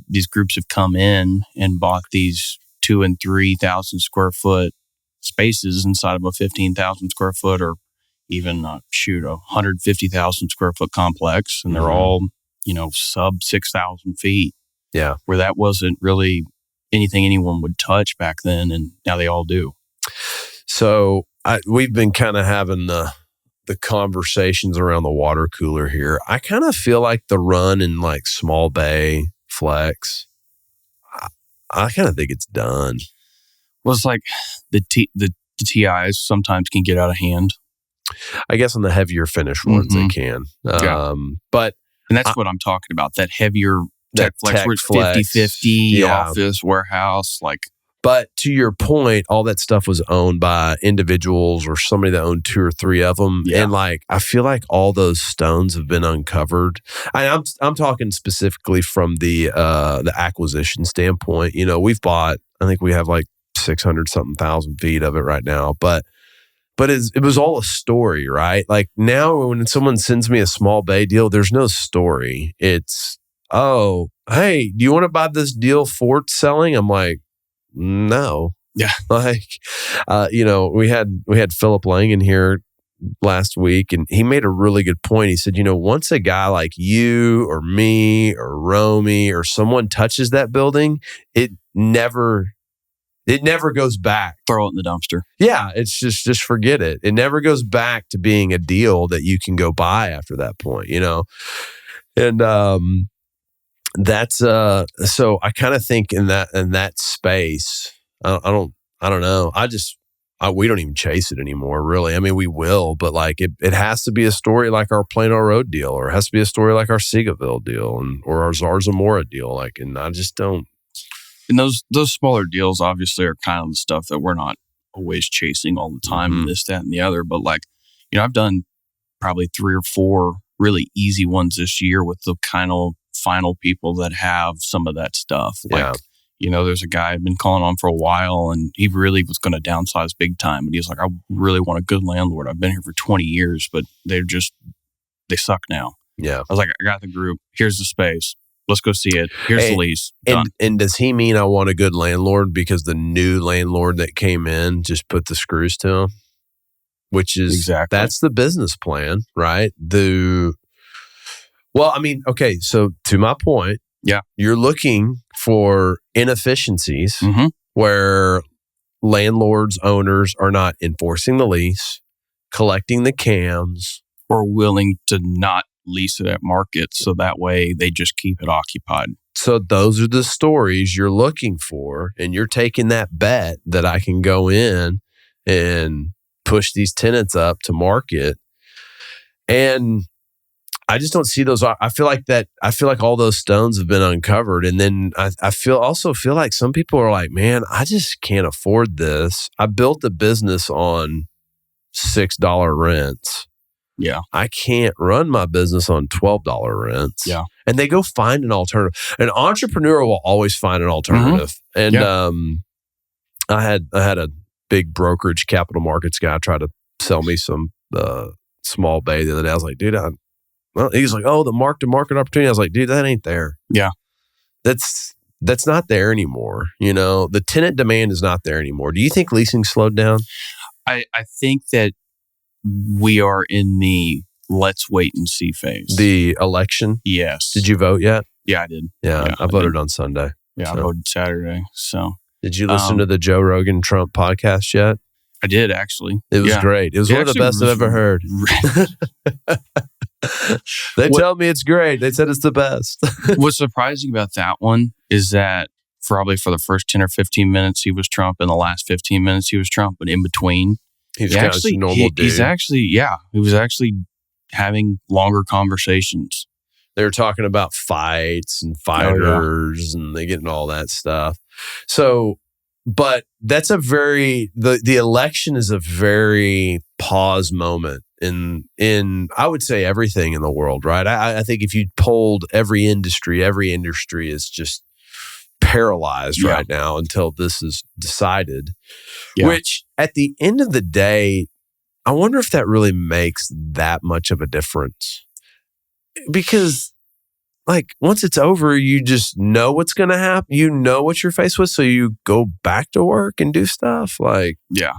these groups have come in and bought these 2,000 and 3,000 square foot spaces inside of a 15,000 square foot, or even a 150,000 square foot complex, and they're all, sub 6,000 feet. Yeah. Where that wasn't really anything anyone would touch back then, and now they all do. So we've been kind of having the conversations around the water cooler here. I kind of feel like the run in like small bay flex, I kind of think it's done. Well, it's like the TIs sometimes can get out of hand. I guess on the heavier finished ones they can. But and that's what I'm talking about, that heavier tech flex where it's 50-50 office, warehouse, like. But to your point, all that stuff was owned by individuals or somebody that owned 2 or 3 of them. Yeah. And like, I feel like all those stones have been uncovered. I'm talking specifically from the acquisition standpoint. We've bought, I think we have like 600 something thousand feet of it right now, but it was all a story, right? Like now when someone sends me a small bay deal, there's no story. It's, oh, hey, do you want to buy this deal Fort's selling? I'm like, no. Yeah. Like, we had Philip Lang in here last week, and he made a really good point. He said, once a guy like you or me or Romy or someone touches that building, it never goes back. Throw it in the dumpster. Yeah, it's just forget it. It never goes back to being a deal that you can go buy after that point, And that's so I kind of think in that space, I don't know. We don't even chase it anymore, really. I mean, we will, but like it has to be a story like our Plano Road deal, or it has to be a story like our Seagaville deal, or our Zarzamora deal. Like, and I just don't. And those smaller deals obviously are kind of the stuff that we're not always chasing all the time, and this, that, and the other. But like, I've done probably 3 or 4 really easy ones this year with the kind of final people that have some of that stuff. Like, there's a guy I've been calling on for a while, and he really was going to downsize big time. But he was like, I really want a good landlord. I've been here for 20 years, but they suck now. Yeah. I was like, I got the group. Here's the space. Let's go see it. Here's the lease. And does he mean I want a good landlord because the new landlord that came in just put the screws to him? Which is, that's the business plan, right? Well, I mean, okay, so to my point, you're looking for inefficiencies where landlords, owners are not enforcing the lease, collecting the CAMs, or willing to not lease it at market, so that way they just keep it occupied. So those are the stories you're looking for, and you're taking that bet that I can go in and push these tenants up to market. And I just don't see those. I feel like all those stones have been uncovered. And then I also feel like some people are like, man, I just can't afford this. I built a business on $6 rents. Yeah. I can't run my business on $12 rents. Yeah. And they go find an alternative. An entrepreneur will always find an alternative. And I had a big brokerage capital markets guy try to sell me some small bay the other day. I was like, dude, he's like, oh, the mark-to-market opportunity. I was like, dude, that ain't there. Yeah. That's not there anymore. You know, the tenant demand is not there anymore. Do you think leasing slowed down? I think that we are in the let's wait and see phase. The election? Yes. Did you vote yet? Yeah, I did. Yeah, I voted on Sunday. Yeah, I voted Saturday. So, did you listen to the Joe Rogan Trump podcast yet? I did, actually. It was great. It was one of the best I've ever heard. They tell me it's great. They said it's the best. What's surprising about that one is that probably for the first 10 or 15 minutes, he was Trump. In the last 15 minutes, he was Trump. But in between, he was actually normal dude. He was actually having longer conversations. They were talking about fights and fighters and they getting all that stuff. So, but that's the election is a very pause moment in I would say everything in the world, right? I think if you polled every industry is just paralyzed right now until this is decided, which at the end of the day, I wonder if that really makes that much of a difference. Because like once it's over, you just know what's going to happen. You know what you're faced with. So you go back to work and do stuff like. Yeah.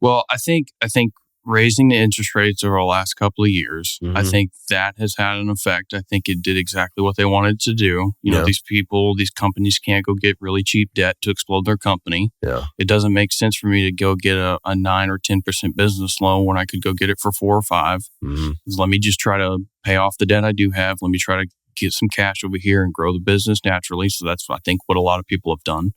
Well, I think raising the interest rates over the last couple of years, I think that has had an effect. I think it did exactly what they wanted to do. You know, these companies can't go get really cheap debt to explode their company. Yeah. It doesn't make sense for me to go get a 9 or 10% business loan when I could go get it for 4 or 5. Let me just try to pay off the debt I do have. Let me try to get some cash over here and grow the business naturally. So that's, I think, what a lot of people have done.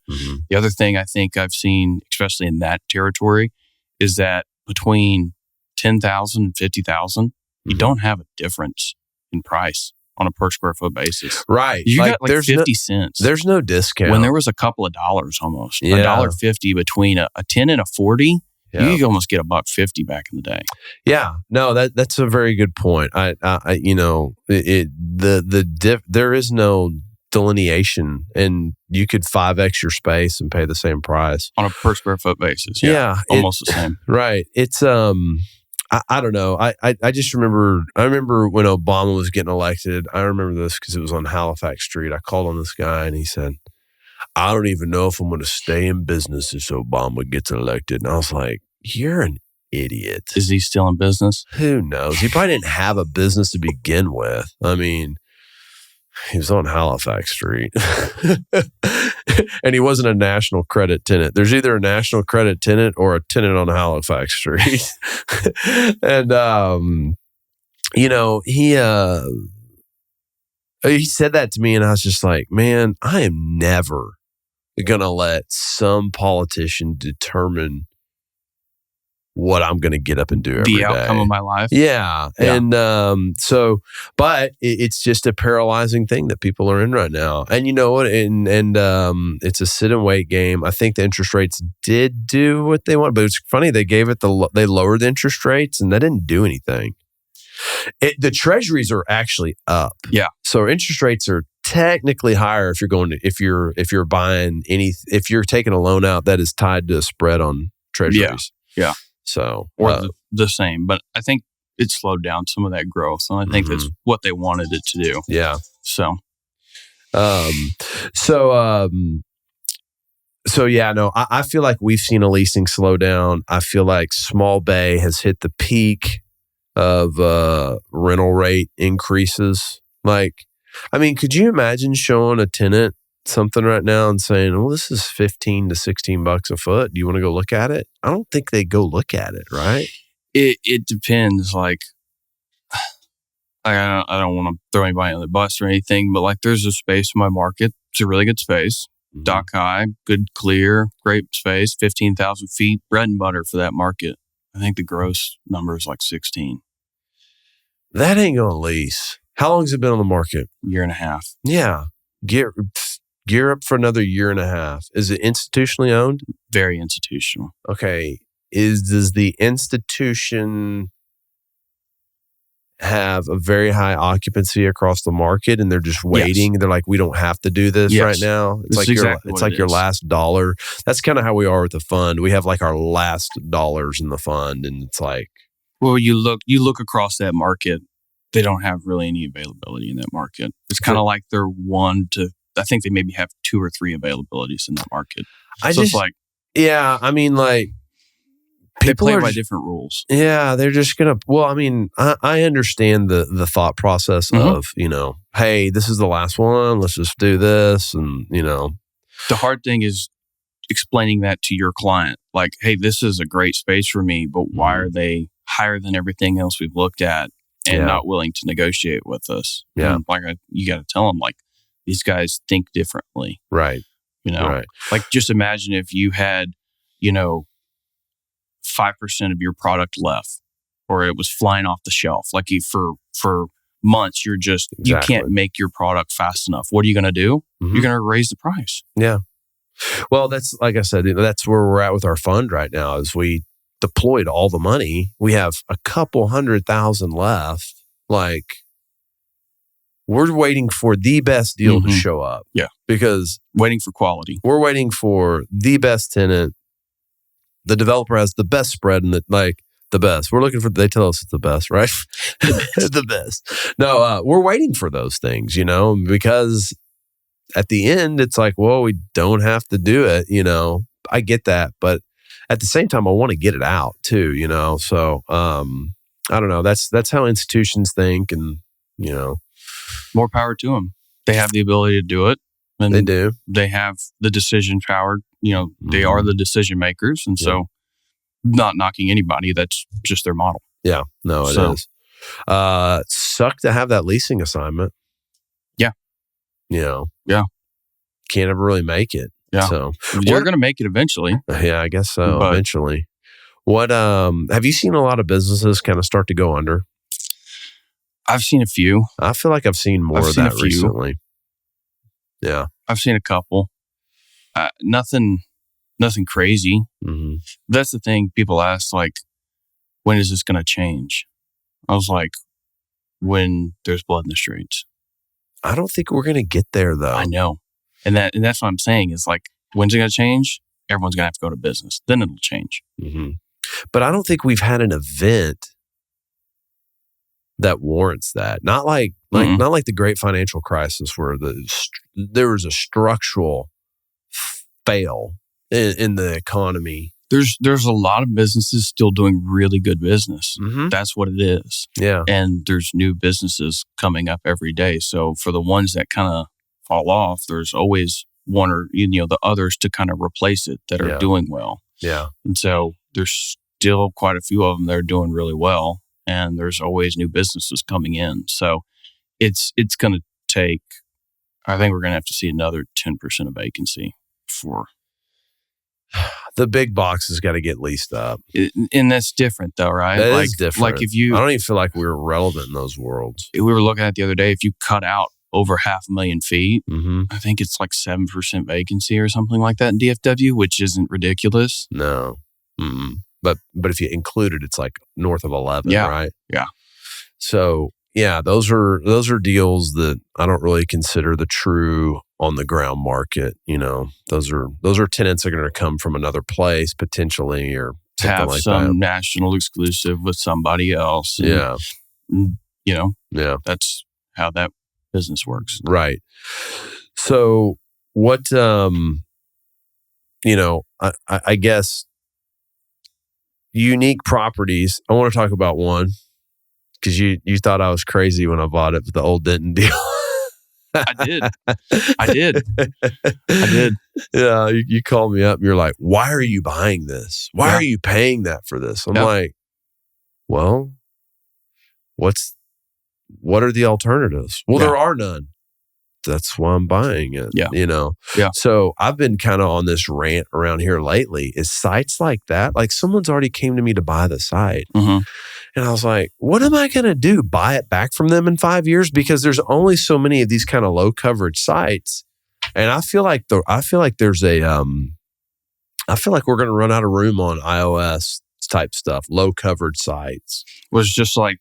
The other thing I think I've seen, especially in that territory, is that between 10,000 and 50,000, you don't have a difference in price on a per square foot basis. Right. You got like 50 cents. There's no discount. When there was a couple of dollars almost, $1.50 between a 10 and a 40, you could almost get $1.50 back in the day. Yeah. No, that's a very good point. There is no delineation, and you could 5x your space and pay the same price on a per square foot basis. Yeah, almost the same. Right. It's I don't know. I just remember. I remember when Obama was getting elected. I remember this because it was on Halifax Street. I called on this guy and he said, "I don't even know if I'm going to stay in business if Obama gets elected." And I was like, "You're an idiot." Is he still in business? Who knows? He probably didn't have a business to begin with. I mean, he was on Halifax Street. And he wasn't a national credit tenant. There's either a national credit tenant or a tenant on Halifax Street. And, he said that to me and I was just like, man, I am never going to let some politician determine what I'm going to get up and do every day. The outcome of my life. Yeah. And but it's just a paralyzing thing that people are in right now. And you know what? And it's a sit and wait game. I think the interest rates did do what they want, but it's funny. They lowered the interest rates and that didn't do anything. The treasuries are actually up. Yeah. So interest rates are technically higher if you're taking a loan out that is tied to a spread on treasuries. Yeah. So, or the same, but I think it slowed down some of that growth, and I think that's what they wanted it to do. Yeah. So yeah, no, I feel like we've seen a leasing slowdown. I feel like small bay has hit the peak of rental rate increases. Like, I mean, could you imagine showing a tenant something right now and saying, well, this is $15 to $16 a foot. Do you want to go look at it? I don't think they go look at it, right? It depends. Like, I don't want to throw anybody on the bus or anything, but like there's a space in my market. It's a really good space. Mm-hmm. Dock high, good clear, great space, 15,000 feet, bread and butter for that market. I think the gross number is like 16. That ain't going to lease. How long has it been on the market? Year and a half. Yeah. Gear up for another year and a half. Is it institutionally owned? Very institutional. Okay. Does the institution have a very high occupancy across the market and they're just waiting? Yes. They're like, we don't have to do this right now. It's like your last dollar. That's kind of how we are with the fund. We have like our last dollars in the fund, and it's like, well, you look across that market, they don't have really any availability in that market. It's kind of like they're I think they maybe have 2 or 3 availabilities in that market. It's like, yeah, I mean, like, they play by different rules. Yeah, they're just going to, well, I mean, I understand the thought process of, hey, this is the last one. Let's just do this. And, the hard thing is explaining that to your client. Like, hey, this is a great space for me, but why are they higher than everything else we've looked at and not willing to negotiate with us? Yeah. And like, you got to tell them, like, these guys think differently. Right. Right. Like, just imagine if you had, 5% of your product left, or it was flying off the shelf. Like, for months, you can't make your product fast enough. What are you going to do? Mm-hmm. You're going to raise the price. Yeah. Well, that's, like I said, that's where we're at with our fund right now. Is we deployed all the money. We have a couple 100,000 left. Like, we're waiting for the best deal to show up. Yeah. Because waiting for quality. We're waiting for the best tenant. The developer has the best spread and the best. We're looking for, they tell us it's the best, right? The best. No, we're waiting for those things, because at the end, it's like, well, we don't have to do it, I get that. But at the same time, I want to get it out too, So, I don't know. That's how institutions think, and, more power to them. They have the ability to do it. And they do. They have the decision power. They are the decision makers. And so, not knocking anybody, that's just their model. Yeah. No, it is. Suck to have that leasing assignment. Yeah. Yeah. Can't ever really make it. Yeah. So you're going to make it eventually. Yeah, I guess so. Eventually. What, have you seen a lot of businesses kind of start to go under? I've seen a few. I feel like I've seen more of that recently. Yeah. I've seen a couple. Nothing crazy. Mm-hmm. That's the thing. People ask, like, when is this going to change? I was like, when there's blood in the streets. I don't think we're going to get there, though. I know. And that's what I'm saying is, like, when's it going to change? Everyone's going to have to go to business. Then it'll change. Mm-hmm. But I don't think we've had an event that warrants that. Not like the great financial crisis where there was a structural fail in the economy. There's a lot of businesses still doing really good business. Mm-hmm. That's what it is. Yeah. And there's new businesses coming up every day. So for the ones that kind of fall off, there's always one or the others to kind of replace it that are doing well. Yeah. And so there's still quite a few of them that are doing really well. And there's always new businesses coming in. So it's going to take, I think we're going to have to see another 10% of vacancy for. The big box has got to get leased up. And that's different though, right? That is different. Like if you, I don't even feel like we're relevant in those worlds. We were looking at the other day, if you cut out over 500,000 feet, mm-hmm. I think it's like 7% vacancy or something like that in DFW, which isn't ridiculous. No. Mm-mm. But if you include it, it's like north of 11, right? Yeah. So yeah, those are deals that I don't really consider the true on the ground market. Those are tenants that are going to come from another place potentially, or something have like some that. national exclusive with somebody else. And, yeah. That's how that business works. Right. So what, I guess unique properties. I want to talk about one because you thought I was crazy when I bought it with the old Denton deal. I did. Yeah, you called me up and you're like, why are you buying this? Why are you paying that for this? I'm like, well, what's what are the alternatives? Well, Yeah. there are none. That's why I'm buying it. Yeah. Yeah. So I've been kind of on this rant around here lately. Is sites like that? Like someone's already came to me to buy the site. Mm-hmm. And I was like, what am I going to do? Buy it back from them in 5 years? Because there's only so many of these kind of low coverage sites. And I feel like there's a, I feel like we're going to run out of room on iOS type stuff, low coverage sites. Was just like,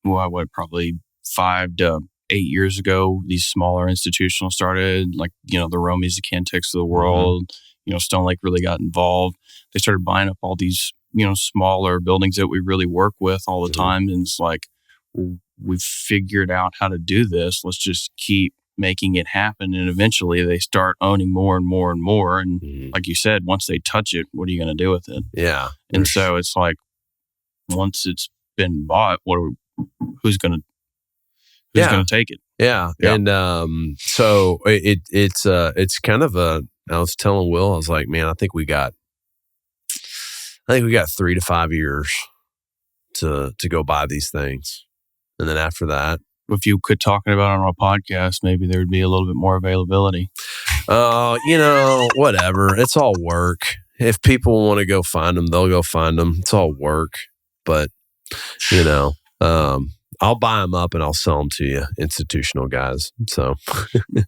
probably 5 to 8 years ago, these smaller institutional started, like, the Romies, the Cantex of the world, Stone Lake really got involved. They started buying up all these, smaller buildings that we really work with all the time. And it's like, we've figured out how to do this. Let's just keep making it happen. And eventually they start owning more and more and more. And like you said, once they touch it, what are you going to do with it? Yeah. And so it's like, once it's been bought, who's going to take it? Yeah. And so it's kind of I was telling Will, I was like, man, I think we got 3 to 5 years to go buy these things. And then after that, if you quit talking about it on a podcast, maybe there would be a little bit more availability. Whatever. It's all work. If people want to go find them, they'll go find them. It's all work. But, I'll buy them up and I'll sell them to you, institutional guys. So,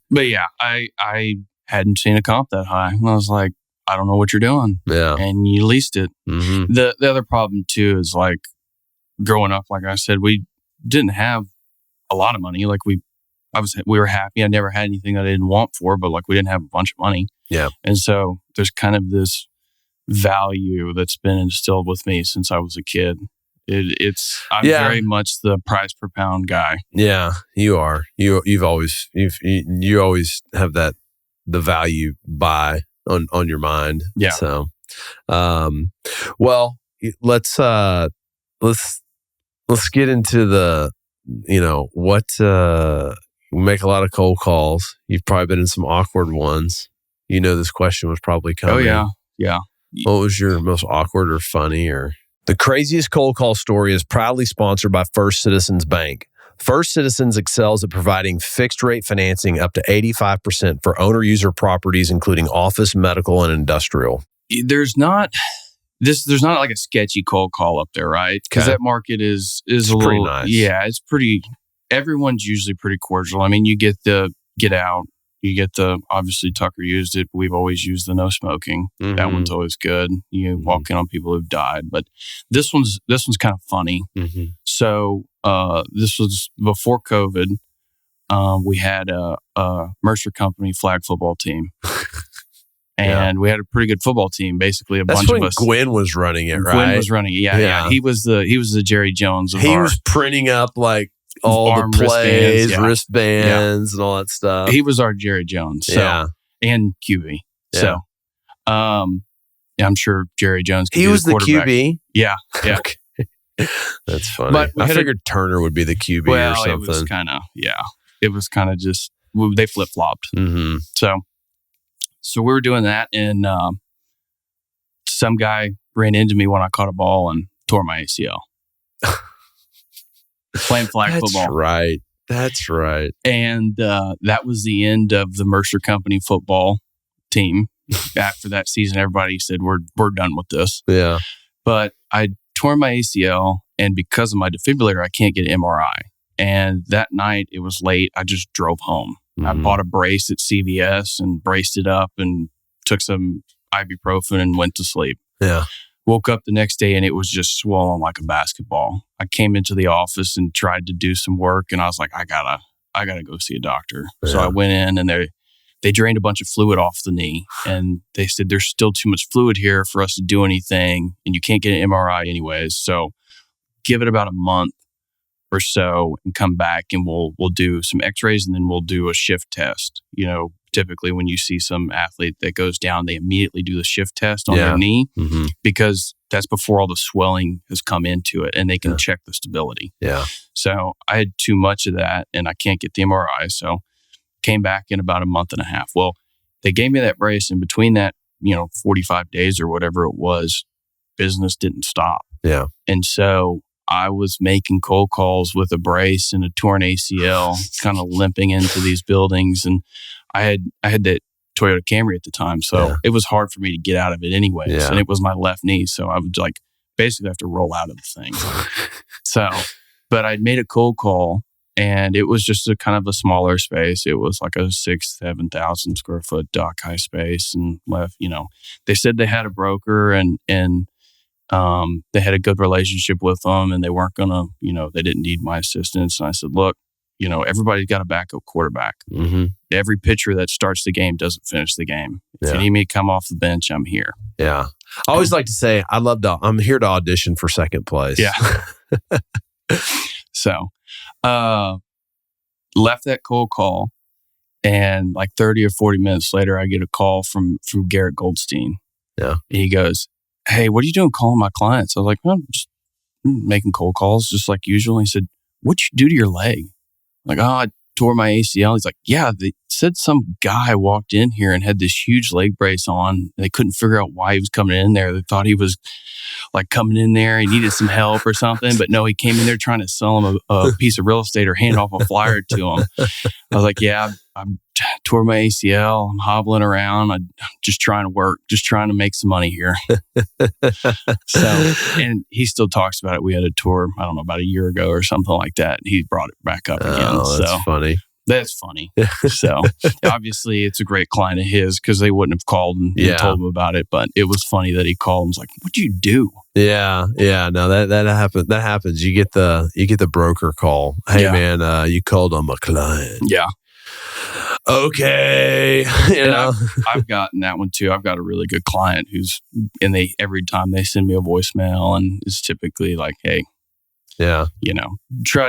but yeah, I hadn't seen a comp that high. And I was like, I don't know what you're doing. Yeah. And you leased it. Mm-hmm. The other problem too is like growing up, like I said, we didn't have a lot of money. Like we were happy. I never had anything that I didn't want for, but like we didn't have a bunch of money. Yeah. And so there's kind of this value that's been instilled with me since I was a kid. I'm very much the price per pound guy. Yeah, you are. You always have the value buy on your mind. Yeah. So, well, let's get into the, we make a lot of cold calls. You've probably been in some awkward ones. This question was probably coming. Oh yeah. Yeah. What was your most awkward or funny or? The Craziest Cold Call Story is proudly sponsored by First Citizens Bank. First Citizens excels at providing fixed rate financing up to 85% for owner-user properties, including office, medical, and industrial. There's not like a sketchy cold call up there, right? Because that market is a little pretty nice. Yeah, it's pretty. Everyone's usually pretty cordial. I mean, you get the get out. You get the, obviously Tucker used it, but we've always used the no smoking. Mm-hmm. That one's always good. You walk in on people who've died, but this one's kind of funny. Mm-hmm. So this was before COVID. We had a Mercer Company flag football team. And we had a pretty good football team, basically bunch of us. Gwen was running it, right? Gwen was running it, yeah. He was the Jerry Jones of He was printing up like all the plays, wristbands, and all that stuff. He was our Jerry Jones, and QB. Yeah. So, I'm sure Jerry Jones could be the quarterback. He was the QB? Yeah. Okay. That's funny. But I figured Turner would be the QB or something. It was kind of just, they flip-flopped. Mm-hmm. So we were doing that, and some guy ran into me when I caught a ball and tore my ACL. Playing flag football. That's right. And that was the end of the Mercer Company football team. After that season, everybody said, we're done with this. Yeah. But I tore my ACL, and because of my defibrillator, I can't get an MRI. And that night, it was late. I just drove home. Mm-hmm. I bought a brace at CVS and braced it up and took some ibuprofen and went to sleep. Yeah. Woke up the next day and it was just swollen like a basketball. I came into the office and tried to do some work, and I was like, I gotta go see a doctor. Yeah. So I went in, and they drained a bunch of fluid off the knee, and they said there's still too much fluid here for us to do anything, and you can't get an MRI anyways. So give it about a month or so and come back, and we'll do some x-rays, and then we'll do a shift test. Typically when you see some athlete that goes down, they immediately do the shift test on their knee, because that's before all the swelling has come into it, and they can check the stability. Yeah. So I had too much of that, and I can't get the MRI. So came back in about a month and a half. Well, they gave me that brace, and between that, 45 days or whatever it was, business didn't stop. Yeah. And so I was making cold calls with a brace and a torn ACL, kind of limping into these buildings. And I had that Toyota Camry at the time. So it was hard for me to get out of it anyways. Yeah. And it was my left knee. So I would like basically have to roll out of the thing. So, but I'd made a cold call and it was just a kind of a smaller space. It was like a 7,000 square foot dock high space and left, they said they had a broker and they had a good relationship with them and they weren't going to, they didn't need my assistance. And I said, look, everybody's got a backup quarterback. Mm-hmm. Every pitcher that starts the game doesn't finish the game. If you need me to come off the bench, I'm here. Yeah. I always like to say, I'm here to audition for second place. Yeah. So, left that cold call and like 30 or 40 minutes later, I get a call from Garrett Goldstein. Yeah. And he goes, hey, what are you doing calling my clients? I was like, well, I'm just making cold calls just like usual. And he said, what'd you do to your leg? I'm like, I tore my ACL. He's like, yeah, they said some guy walked in here and had this huge leg brace on. They couldn't figure out why he was coming in there. They thought he was like coming in there. He needed some help or something. But no, he came in there trying to sell him a piece of real estate or hand off a flyer to him. I was like, yeah, I tore my ACL. I'm hobbling around. I'm just trying to work, just trying to make some money here. So, and he still talks about it. We had a tour, I don't know, about a year ago or something like that. And he brought it back up again. Oh, that's funny. That's funny. So obviously it's a great client of his because they wouldn't have called and told him about it. But it was funny that he called and was like, what'd you do? Yeah. No, that happens. That happens. You get the broker call. Hey man, you called on my client. Yeah. Okay. I've gotten that one too. I've got a really good client every time they send me a voicemail and it's typically like, hey, try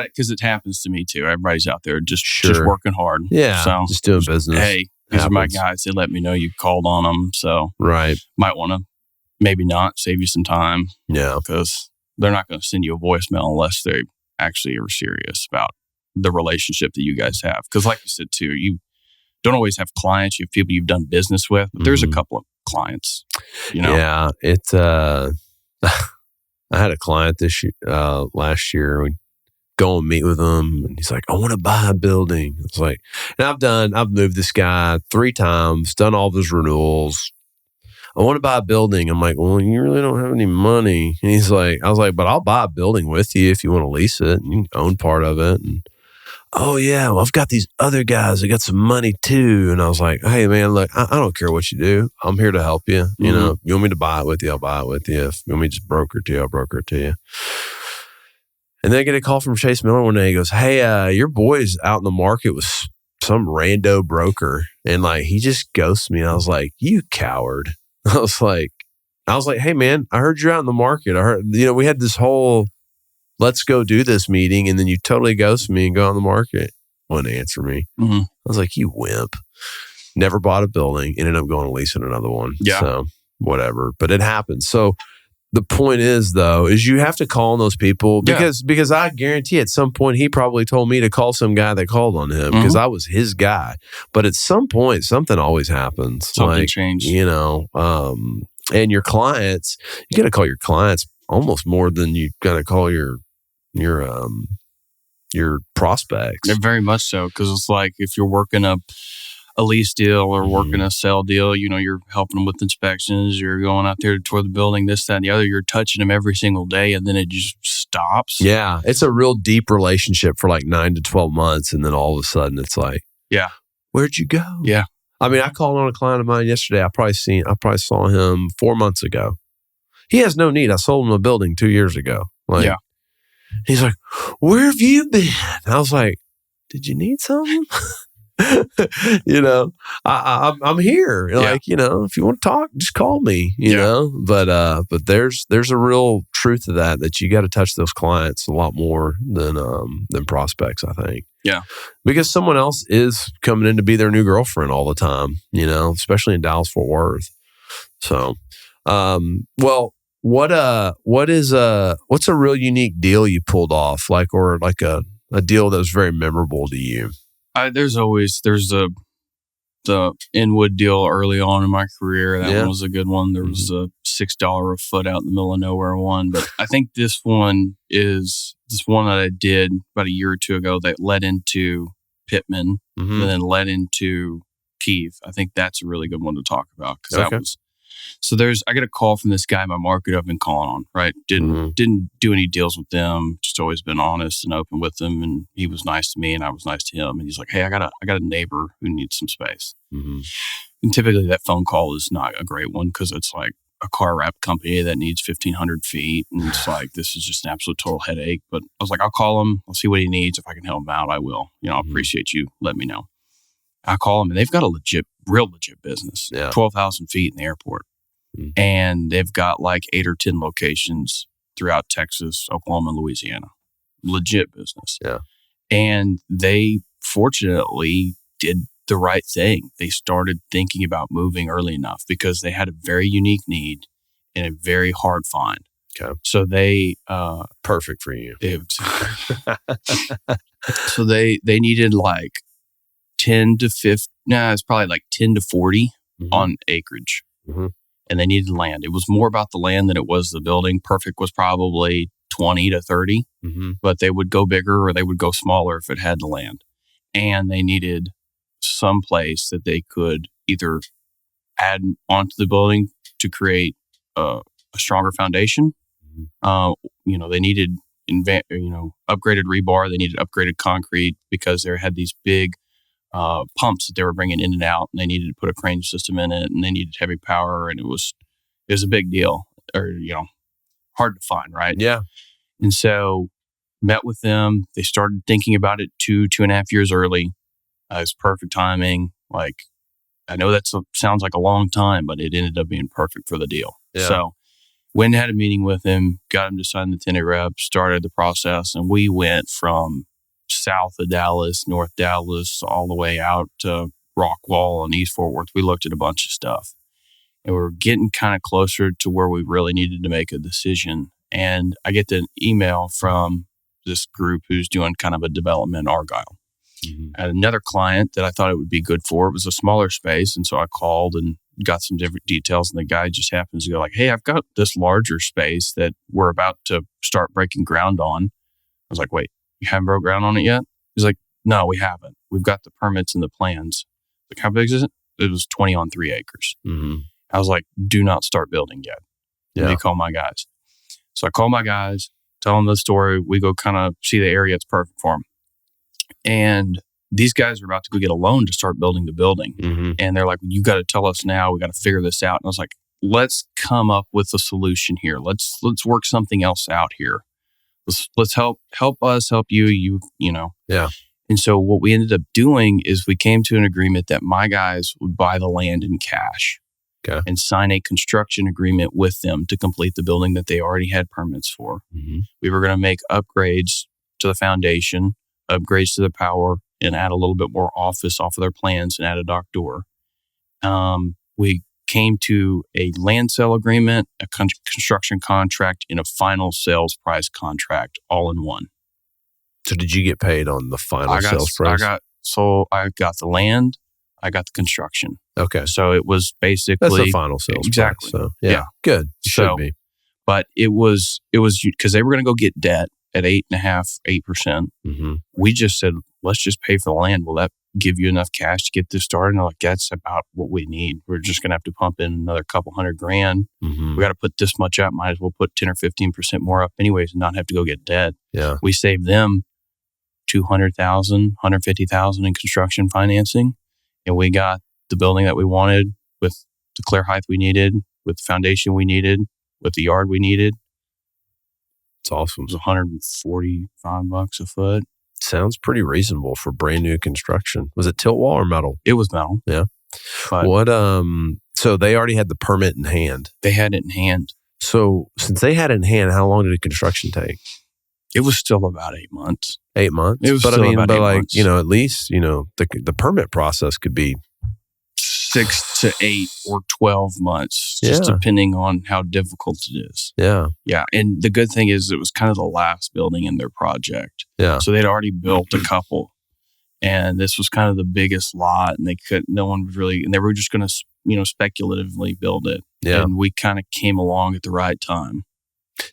it because it happens to me too. Everybody's out there just working hard. Yeah. So just doing business. Hey, these are my guys. They let me know you called on them. So right. Might want to maybe not save you some time. Yeah. Because they're not going to send you a voicemail unless they actually are serious about the relationship that you guys have. Because like you said too, you don't always have clients. You have people you've done business with, but there's a couple of clients, Yeah. It's, I had a client last year. We go and meet with him and he's like, I want to buy a building. It's like, and I've moved this guy 3 times, done all of his renewals. I want to buy a building. I'm like, well, you really don't have any money. And I was like, but I'll buy a building with you if you want to lease it and you can own part of it. And oh yeah, well, I've got these other guys that got some money too. And I was like, hey man, look, I don't care what you do. I'm here to help you. Mm-hmm. You want me to buy it with you, I'll buy it with you. If you want me to just broker it to you, I'll broker it to you. And then I get a call from Chase Miller one day. He goes, hey, your boy's out in the market with some rando broker. And like, he just ghosts me. And I was like, you coward. I was like, hey man, I heard you're out in the market. I heard, we had this whole let's go do this meeting, and then you totally ghost me and go on the market. Wouldn't answer me. Mm-hmm. I was like, you wimp. Never bought a building, ended up going to leasing another one. Yeah. So whatever, but it happens. So the point is though, is you have to call on those people because I guarantee at some point he probably told me to call some guy that called on him because I was his guy. But at some point, something always happens. Something changed. And your clients, you got to call your clients almost more than you got to call your prospects. Very much so, because it's like if you're working a lease deal or working a sell deal, you're helping them with inspections, you're going out there to tour the building, this, that, and the other, you're touching them every single day, and then it just stops. Yeah, it's a real deep relationship for like 9 to 12 months, and then all of a sudden it's like, yeah, where'd you go? Yeah. I mean, I called on a client of mine yesterday. I probably saw him 4 months ago. He has no need. I sold him a building 2 years ago. He's like, where have you been? I was like, did you need something? I'm here. Like, if you want to talk, just call me, you know, but there's a real truth to that you got to touch those clients a lot more than prospects, I think. Yeah. Because someone else is coming in to be their new girlfriend all the time, especially in Dallas Fort Worth. So, what's a real unique deal you pulled off, or a deal that was very memorable to you? There's the Inwood deal early on in my career. That one was a good one. There was a $6 a foot out in the middle of nowhere one. But I think this one that I did about a year or two ago that led into Pittman and then led into Keith. I think that's a really good one to talk about because that was. So I get a call from this guy in my market I've been calling on, right? Didn't do any deals with them, just always been honest and open with them. And he was nice to me and I was nice to him. And he's like, hey, I got a neighbor who needs some space. And typically that phone call is not a great one because it's like a car wrap company that needs 1,500 feet. And it's like, this is just an absolute total headache. But I was like, I'll call him. I'll see what he needs. If I can help him out, I will. I appreciate you. Let me know. I call them and they've got a real legit business. 12,000 feet in the airport. And they've got like 8 or 10 locations throughout Texas, Oklahoma, and Louisiana. Legit business. Yeah. And they fortunately did the right thing. They started thinking about moving early enough because they had a very unique need and a very hard find. Okay. So they perfect for you. So they needed like 10 to 50. It's probably like 10 to 40 on acreage. And they needed land. It was more about the land than it was the building. Perfect was probably 20 to 30, but they would go bigger or they would go smaller if it had the land. And they needed some place that they could either add onto the building to create a stronger foundation. They needed upgraded rebar. They needed upgraded concrete because they had these big pumps that they were bringing in and out, and they needed to put a crane system in it, and they needed heavy power, and it was a big deal, or hard to find, right? Yeah. And so met with them. They started thinking about it 2.5 years early. It was perfect timing. Like, I know that sounds like a long time, but it ended up being perfect for the deal. Yeah. So went and had a meeting with him, got him to sign the tenant rep, started the process, and we went from south of Dallas, North Dallas, all the way out to Rockwall and East Fort Worth. We looked at a bunch of stuff and we were getting kind of closer to where we really needed to make a decision. And I get an email from this group who's doing kind of a development in Argyle. I had another client that I thought it would be good for. It was a smaller space. And so I called and got some different details. And the guy just happens to go like, hey, I've got this larger space that we're about to start breaking ground on. I was like, wait, you haven't broke ground on it yet? He's like, no, we haven't. We've got the permits and the plans. Like, how big is it? It was 20 on 3 acres. I was like, do not start building yet. Let me call my guys. So I call my guys, tell them the story. We go kind of see the area. It's perfect for them. And these guys are about to go get a loan to start building the building. And they're like, you got to tell us now. We got to figure this out. And I was like, let's come up with a solution here. Let's work something else out here. Let's help us, help you, Yeah. And so what we ended up doing is we came to an agreement that my guys would buy the land in cash and sign a construction agreement with them to complete the building that they already had permits for. We were going to make upgrades to the foundation, upgrades to the power, and add a little bit more office off of their plans and add a dock door. We came to a land sale agreement, a construction contract, and a final sales price contract all in one. So did you get paid on the final sales price? I got the land, I got the construction. Okay. So it was basically... That's the final sales price. So, yeah. Good. Should be. But it was because they were going to go get debt at 8%. We just said, let's just pay for the land. Will that give you enough cash to get this started? And they're like, that's about what we need. We're just going to have to pump in another couple $100,000. We got to put this much up. Might as well put 10 or 15% more up anyways and not have to go get debt. Yeah. We saved them $200,000, $150,000 in construction financing. And we got the building that we wanted with the clear height we needed, with the foundation we needed, with the yard we needed. It's awesome. It was $145 a foot. Sounds pretty reasonable for brand new construction. Was it tilt wall or metal? It was metal. Yeah. But, so they already had the permit in hand. They had it in hand. So since they had it in hand, how long did the construction take? It was still about 8 months. 8 months? It was still about 8 months. At least, the permit process could be 6 to 8 or 12 months, just depending on how difficult it is. Yeah. Yeah. And the good thing is it was kind of the last building in their project. Yeah. So they'd already built a couple. And this was kind of the biggest lot. And no one was really, and they were just going to speculatively build it. Yeah. And we kind of came along at the right time.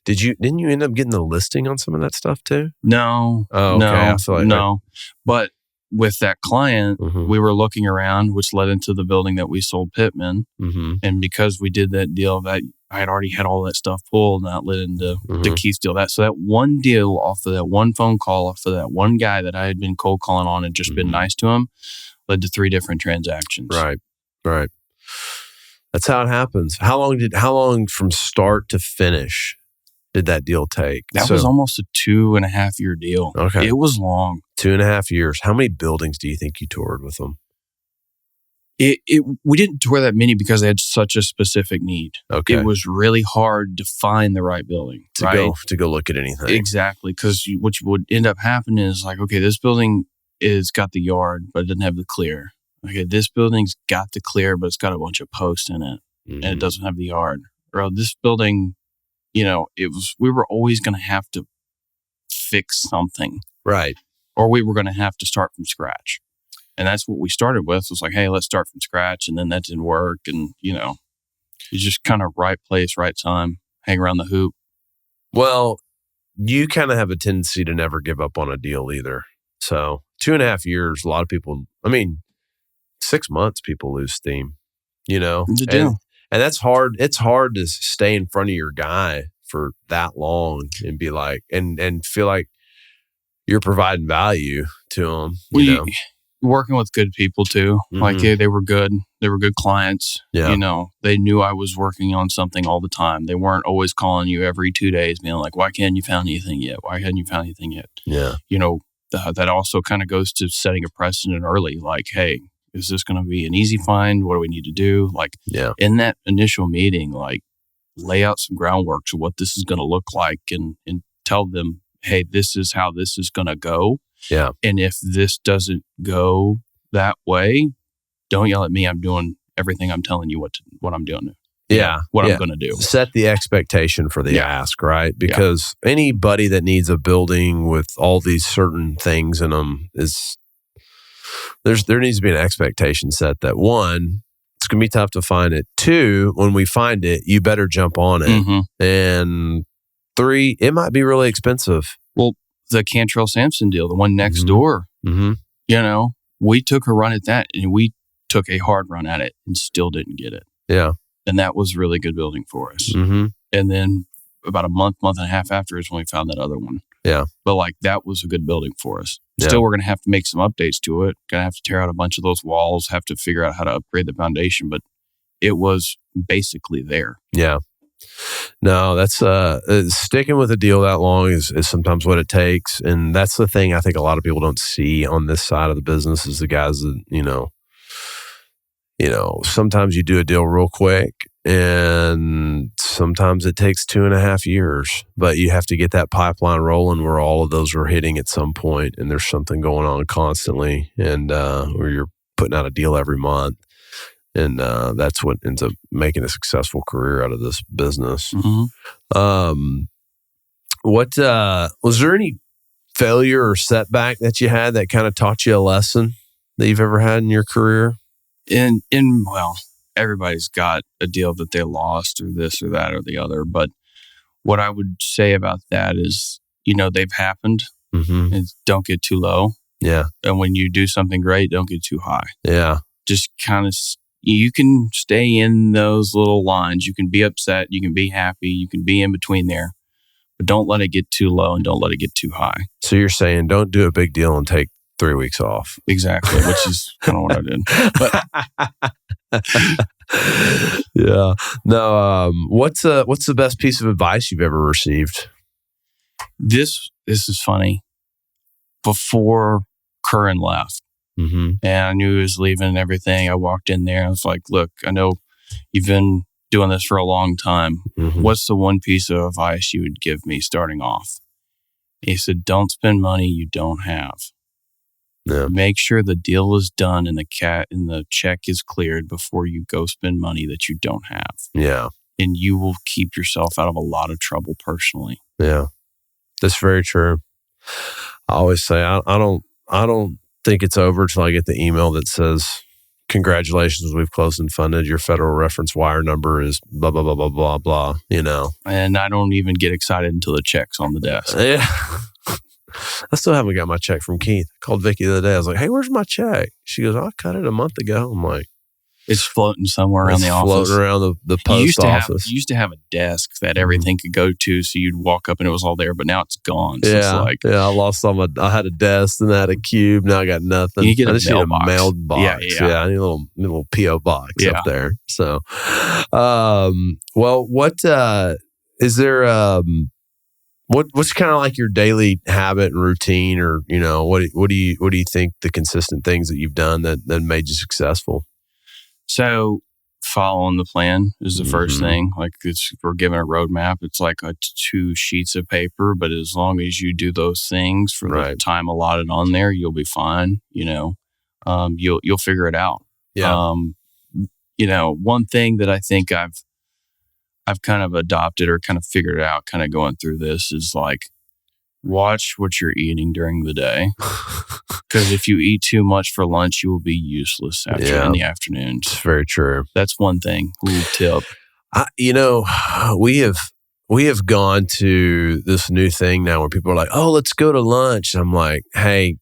Didn't you end up getting the listing on some of that stuff too? No. Oh, okay. I feel like no. But with that client, we were looking around, which led into the building that we sold Pittman. And because we did that deal, that I had already had all that stuff pulled, and that led into the Keith's deal. So that one deal off of that one phone call, off of that one guy that I had been cold calling on and just been nice to him, led to 3 different transactions. Right. That's how it happens. How long from start to finish did that deal take? That was almost a 2.5 year deal. Okay. It was long. 2.5 years. How many buildings do you think you toured with them? We didn't tour that many because they had such a specific need. Okay. It was really hard to find the right building to go look at anything. Exactly, because what would end up happening is like, okay, this building is got the yard, but it doesn't have the clear. Okay, this building's got the clear, but it's got a bunch of posts in it, and it doesn't have the yard. Or this building, we were always going to have to fix something, right? Or we were going to have to start from scratch. And that's what we started with. It was like, hey, let's start from scratch. And then that didn't work. And, it's just kind of right place, right time, hang around the hoop. Well, you kind of have a tendency to never give up on a deal either. So 2.5 years, a lot of people, 6 months, people lose steam, and that's hard. It's hard to stay in front of your guy for that long and be like, and feel like you're providing value to them, Working with good people too. Like they were good. They were good clients. Yeah. They knew I was working on something all the time. They weren't always calling you every 2 days being like, why can't you found anything yet? Why hadn't you found anything yet? Yeah. That also kind of goes to setting a precedent early. Like, hey, is this going to be an easy find? What do we need to do? Like in that initial meeting, like lay out some groundwork to what this is going to look like and tell them, hey, this is how this is going to go. Yeah. And if this doesn't go that way, don't yell at me. I'm doing everything I'm telling you what I'm doing. What I'm going to do. Set the expectation for the ask, right? Because anybody that needs a building with all these certain things in them there needs to be an expectation set that 1, it's going to be tough to find it. 2, when we find it, you better jump on it. And 3, it might be really expensive. Well, the Cantrell Sampson deal, the one next door, we took a run at that and we took a hard run at it and still didn't get it. Yeah. And that was really good building for us. And then about a month and a half after is when we found that other one. Yeah. But that was a good building for us. Yeah. Still, we're going to have to make some updates to it. Going to have to tear out a bunch of those walls, have to figure out how to upgrade the foundation. But it was basically there. Yeah. No, that's sticking with a deal that long is sometimes what it takes. And that's the thing I think a lot of people don't see on this side of the business is the guys that, sometimes you do a deal real quick and sometimes it takes 2.5 years, but you have to get that pipeline rolling where all of those are hitting at some point and there's something going on constantly and where you're putting out a deal every month. And that's what ends up making a successful career out of this business. What was there any failure or setback that you had that kind of taught you a lesson that you've ever had in your career? Well, everybody's got a deal that they lost or this or that or the other. But what I would say about that is, they've happened and don't get too low. Yeah. And when you do something great, don't get too high. Yeah. Just kind of, you can stay in those little lines. You can be upset. You can be happy. You can be in between there. But don't let it get too low and don't let it get too high. So you're saying don't do a big deal and take 3 weeks off. Exactly, which is kind of what I did. But yeah. No. What's the best piece of advice you've ever received? This is funny. Before Curran left, and I knew he was leaving and everything, I walked in there. I was like, "Look, I know you've been doing this for a long time. What's the one piece of advice you would give me starting off?" He said, "Don't spend money you don't have. Yeah. Make sure the deal is done and the check is cleared before you go spend money that you don't have. Yeah. And you will keep yourself out of a lot of trouble personally." Yeah. That's very true. I always say I don't think it's over till I get the email that says congratulations, we've closed and funded. Your federal reference wire number is blah, blah, blah, blah, blah, blah, And I don't even get excited until the check's on the desk. Yeah. I still haven't got my check from Keith. I called Vicky the other day. I was like, hey, where's my check? She goes, I cut it a month ago. I'm like, it's floating somewhere around the office. Floating around the post office. You used to have a desk that everything could go to, so you'd walk up and it was all there, but now it's gone. So it's I lost all I had a desk and I had a cube. Now I got nothing. You get I just need a mailbox. Yeah. I need a little P.O. box up there. So, what is there? What's kind of like your daily habit and routine, or what do you think the consistent things that you've done that made you successful? So following the plan is the first thing. Like we're given a roadmap. It's like 2 sheets of paper, but as long as you do those things for the time allotted on there, you'll be fine. You'll figure it out. Yeah. One thing that I think I've kind of adopted or kind of figured out kind of going through this is like, watch what you're eating during the day. Because if you eat too much for lunch, you will be useless in the afternoon. It's very true. That's one thing. Little tip. We have gone to this new thing now where people are like, oh, let's go to lunch. I'm like, hey,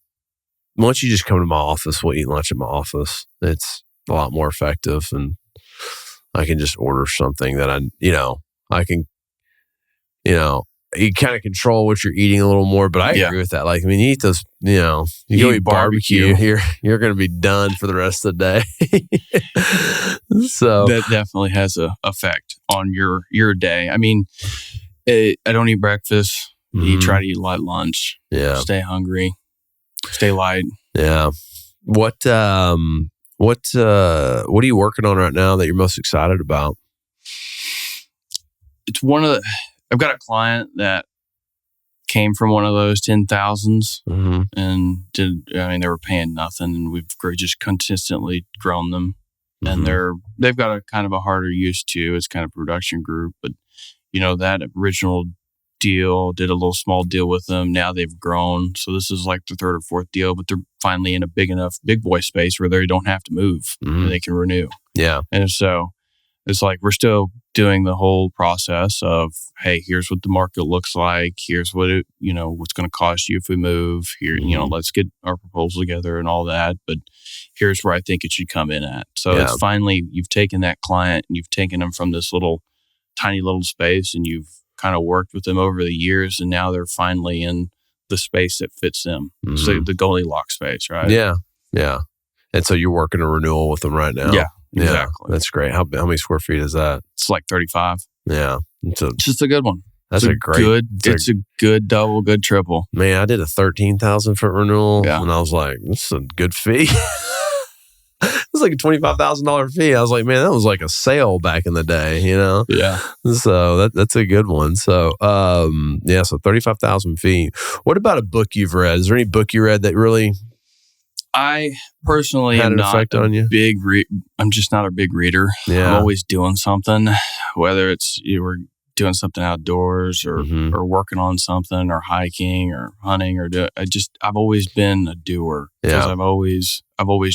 why don't you just come to my office? We'll eat lunch at my office. It's a lot more effective, and I can just order something that I can, you kind of control what you're eating a little more, but I agree with that. Like, I mean, you eat those, you go eat barbecue, you're going to be done for the rest of the day. So that definitely has an effect on your day. I mean, I don't eat breakfast. You try to eat light lunch. Yeah. Stay hungry. Stay light. Yeah. What are you working on right now that you're most excited about? It's I've got a client that came from one of those 10,000s and they were paying nothing, and we've just consistently grown them. And they've got a kind of a harder use too. It's kind of production group, but that original deal, did a little small deal with them. Now they've grown. So this is like the 3rd or 4th deal, but they're finally in a big boy space where they don't have to move and they can renew. Yeah. And so it's like, we're still doing the whole process of, hey, here's what the market looks like. Here's what what's going to cost you if we move here. Let's get our proposal together and all that. But here's where I think it should come in at. So it's finally, you've taken that client and you've taken them from this tiny little space, and you've kind of worked with them over the years, and now they're finally in the space that fits them. So the Goldilocks space, right? Yeah. Yeah. And so you're working a renewal with them right now. Yeah. Exactly. That's great. How many square feet is that? It's like 35. Yeah. It's just a good one. It's a good double, good triple. Man, I did a 13,000 foot renewal, and I was like, this is a good fee. It's like a $25,000 fee. I was like, man, that was like a sale back in the day, Yeah. So that's a good one. So, so 35,000 feet. What about a book you've read? Is there any book you read that really... I personally had am an not effect on you? I'm just not a big reader. Yeah. I'm always doing something, whether it's we're doing something outdoors or working on something or hiking or hunting or I've always been a doer because I've always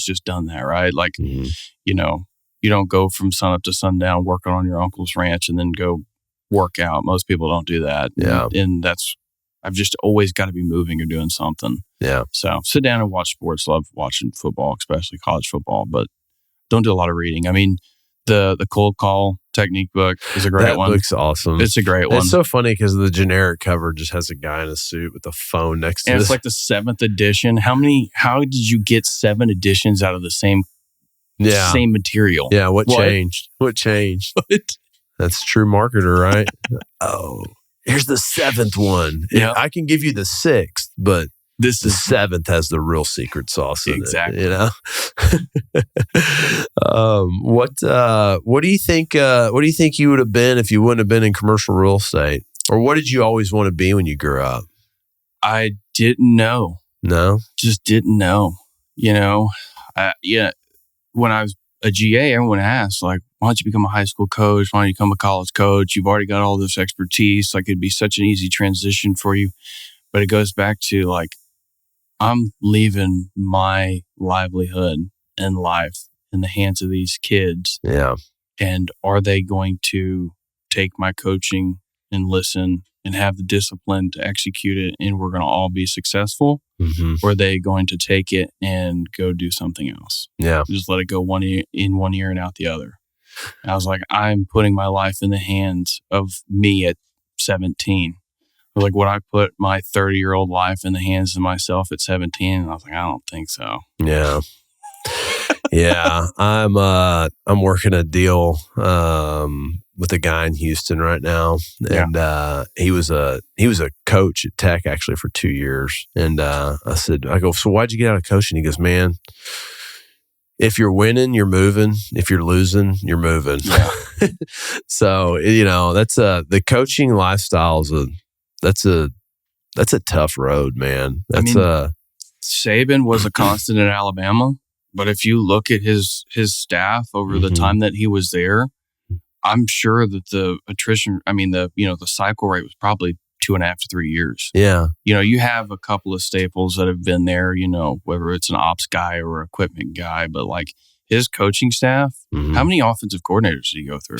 just done that, right? Like, you don't go from sun up to sundown working on your uncle's ranch and then go work out. Most people don't do that. Yeah. And I've just always got to be moving or doing something. Yeah. So sit down and watch sports. Love watching football, especially college football, but don't do a lot of reading. I mean, the cold call technique book is a great one. That book's awesome. It's a great one. It's so funny because the generic cover just has a guy in a suit with a phone next to it. And it's like the 7th edition. How did you get 7 editions out of the same material? Yeah. What changed? What? That's true marketer, right? Oh, here's the 7th one. Yeah. I can give you the 6th, but the 7th has the real secret sauce in it. Exactly. What do you think? What do you think you would have been if you wouldn't have been in commercial real estate? Or what did you always want to be when you grew up? I didn't know. No, just didn't know. When I was a GA, everyone asked, like, why don't you become a high school coach? Why don't you become a college coach? You've already got all this expertise. Like, it'd be such an easy transition for you. But it goes back to, like, I'm leaving my livelihood and life in the hands of these kids. Yeah. And are they going to take my coaching and listen and have the discipline to execute it, and we're going to all be successful? Or are they going to take it and go do something else? Yeah. Just let it go one ear and out the other. And I was like, I'm putting my life in the hands of me at 17. I was like, would I put my 30-year-old life in the hands of myself at 17? And I was like, I don't think so. Yeah. Yeah. I'm working a deal with a guy in Houston right now. And he was a coach at Tech actually for 2 years. And I go, so why'd you get out of coaching? He goes, man, if you're winning, you're moving. If you're losing, you're moving. Yeah. So, that's the coaching lifestyle that's a tough road, man. Saban was a constant at Alabama, but if you look at his staff over the time that he was there, I'm sure that the attrition, the cycle rate was probably 2.5 to 3 years. Yeah. You have a couple of staples that have been there, whether it's an ops guy or equipment guy, but like his coaching staff, how many offensive coordinators did he go through?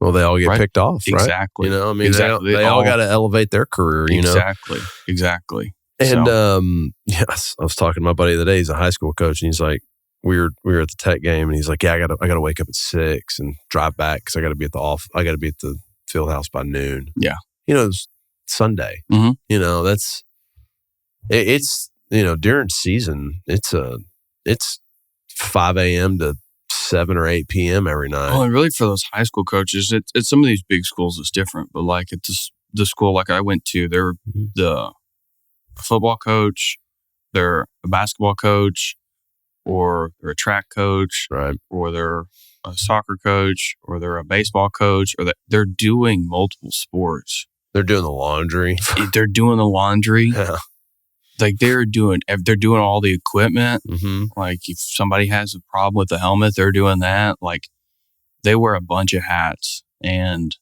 Well, they all get picked off, right? Exactly. Exactly. They all got to elevate their career, Exactly. And I was talking to my buddy the other day. He's a high school coach, and he's like, we were at the Tech game, and he's like, yeah, I gotta wake up at 6 and drive back because I gotta be at the field house by noon. Yeah. It's Sunday. It's during season, it's 5 a.m. to 7 or 8 p.m. every night. Oh, and really for those high school coaches, it's some of these big schools it's different, but like it's the school like I went to, they're the football coach, they're a basketball coach, or they're a track coach, right? Or they're a soccer coach, or they're a baseball coach, or they're doing multiple sports. They're doing the laundry. They're doing the laundry. Yeah. Like they're doing all the equipment. Like if somebody has a problem with the helmet, they're doing that. Like they wear a bunch of hats and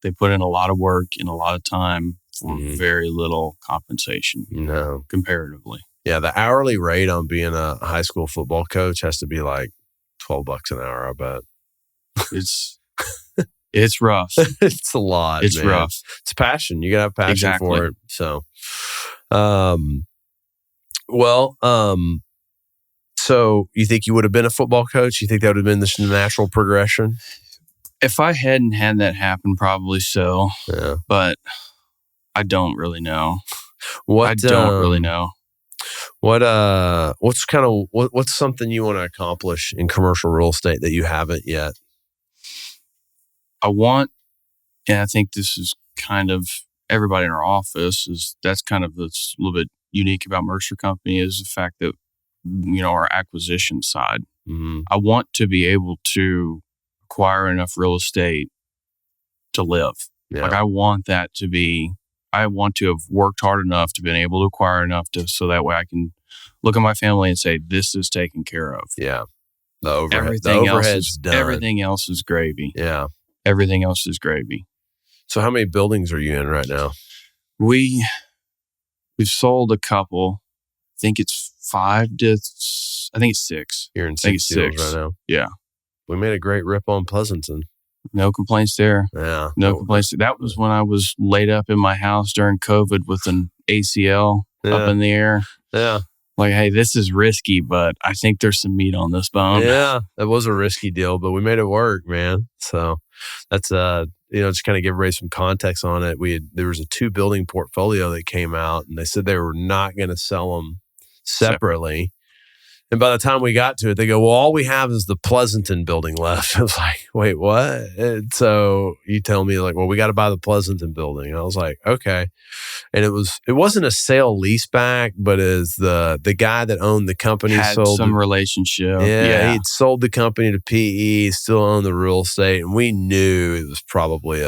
they put in a lot of work and a lot of time for very little compensation. No, comparatively. Yeah, the hourly rate on being a high school football coach has to be like $12 an hour. I bet it's rough. It's a lot. It's man. rough. It's passion. You gotta have passion for it. So, so you think you would have been a football coach? You think that would have been the natural progression? If I hadn't had that happen, probably so. Yeah. But I don't really know. I don't really know. What's something you want to accomplish in commercial real estate that you haven't yet? And I think this is kind of everybody in our office that's kind of that's a little bit unique about Mercer Company is the fact that, our acquisition side. I want to be able to acquire enough real estate to live. Yeah. Like I want to have worked hard enough to be able to acquire enough so that way I can look at my family and say, this is taken care of. Yeah. The overhead's done. Everything else is gravy. Yeah. Everything else is gravy. So how many buildings are you in right now? We've sold a couple. I think it's 6. You're in 6 deals right now? Yeah. We made a great rip on Pleasanton. No complaints there. Yeah. No complaints. That was when I was laid up in my house during COVID with an ACL up in the air. Yeah. Like, hey, this is risky, but I think there's some meat on this bone. Yeah. That was a risky deal, but we made it work, man. So that's, just kind of give everybody some context on it. There was a 2-building portfolio that came out and they said they were not going to sell them separately. And by the time we got to it, they go, well, all we have is the Pleasanton building left. I was like, wait, what? And so you tell me like, well, we got to buy the Pleasanton building. And I was like, okay. And it wasn't a sale leaseback, but as the guy that owned the company had some relationship. Yeah. He'd sold the company to PE, still owned the real estate. And we knew it was probably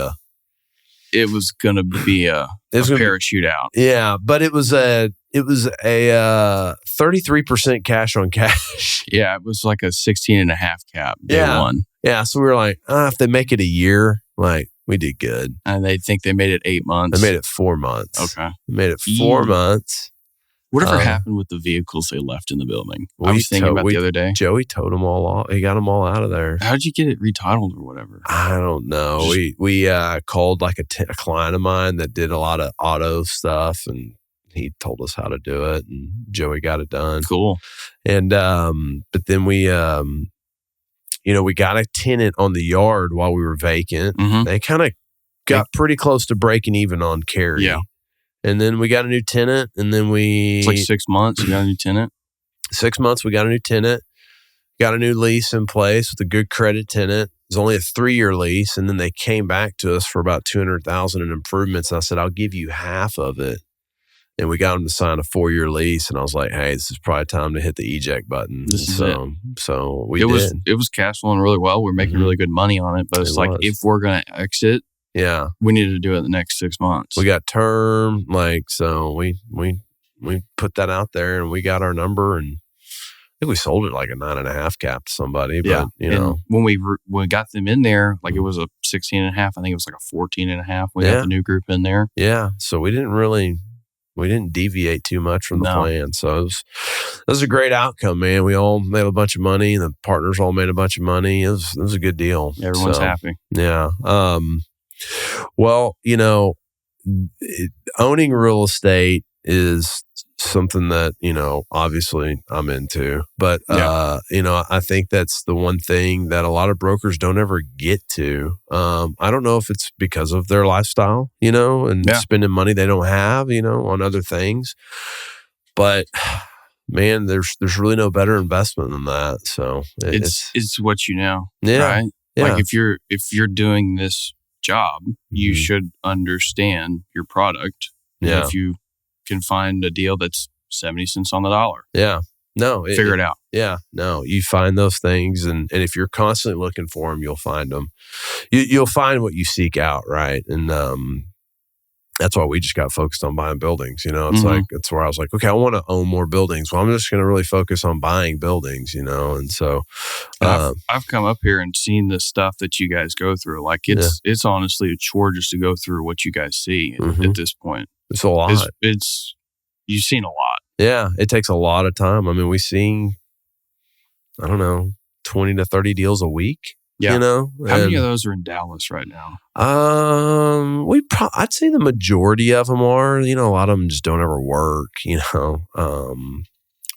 it was going to be a parachute out. Yeah. But it was a 33% cash on cash. Yeah, it was like a 16.5 cap day one. Yeah, so we were like, if they make it a year, like we did good. And they think they made it 8 months. They made it 4 months. Okay. They made it 4 months. Whatever happened with the vehicles they left in the building? I was thinking about the other day. Joey towed them all off. He got them all out of there. How'd you get it retitled or whatever? I don't know. We called like a client of mine that did a lot of auto stuff, and he told us how to do it, and Joey got it done. Cool. And but then we we got a tenant on the yard while we were vacant. Mm-hmm. They kind of got pretty close to breaking even on carry. Yeah. And then we got a new tenant, and then it's like 6 months. You got a new tenant. 6 months. We got a new tenant. Got a new lease in place with a good credit tenant. It was only a 3-year lease, and then they came back to us for about $200,000 in improvements. And I said, "I'll give you half of it." And we got them to sign a 4-year lease, and I was like, "Hey, this is probably time to hit the eject button." So we did. It was cash flowing really well. We're making really good money on it, but it's like if we're gonna exit, we needed to do it in the next 6 months. We got term, so we put that out there, and we got our number, and I think we sold it like a 9.5 cap to somebody. But when we got them in there, like it was a 16.5. I think it was like a 14.5. We got the new group in there. Yeah, so we didn't deviate too much from the plan. So it was a great outcome, man. We all made a bunch of money. The partners all made a bunch of money. It was a good deal. Everyone's happy. Yeah. Well, owning real estate is something that, obviously I'm into. But, I think that's the one thing that a lot of brokers don't ever get to. I don't know if it's because of their lifestyle, and spending money they don't have, on other things. But man, there's really no better investment than that. So it's what right? Yeah. Like if you're doing this job, you should understand your product. Yeah. If you can find a deal that's 70 cents on the dollar. Yeah. No. Figure it out. Yeah. No. You find those things, and if you're constantly looking for them, you'll find them. You'll find what you seek out, right? And that's why we just got focused on buying buildings. It's like, it's where I was like, okay, I want to own more buildings. Well, I'm just going to really focus on buying buildings, and so I've come up here and seen the stuff that you guys go through. Like it's honestly a chore just to go through what you guys see at this point. It's a lot. You've seen a lot. Yeah, it takes a lot of time. I mean, we see, I don't know, 20 to 30 deals a week. Yeah. How many of those are in Dallas right now? I'd say the majority of them are. A lot of them just don't ever work.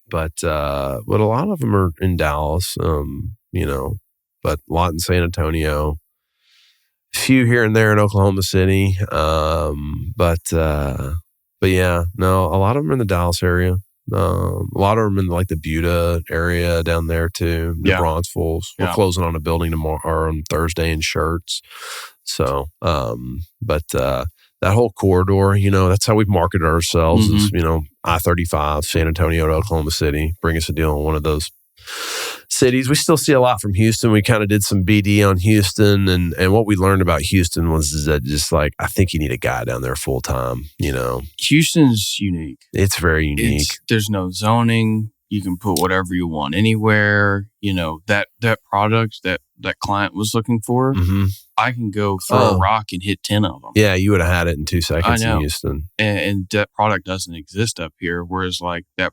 But a lot of them are in Dallas. But a lot in San Antonio. A few here and there in Oklahoma City. But yeah, no, a lot of them are in the Dallas area. A lot of them in like the Buda area down there too. The Bronzevilles. We're closing on a building tomorrow or on Thursday in Shirts. So, but that whole corridor, that's how we've marketed ourselves. Is I-35, San Antonio to Oklahoma City. Bring us a deal in one of those cities. We still see a lot from Houston. We kind of did some BD on Houston, and what we learned about Houston was that just like, I think you need a guy down there full time. Houston's unique. It's very unique. There's no zoning. You can put whatever you want anywhere. That product that client was looking for, I can go throw a rock and hit 10 of them. Yeah, you would have had it in 2 seconds in Houston. And that product doesn't exist up here. Whereas like that,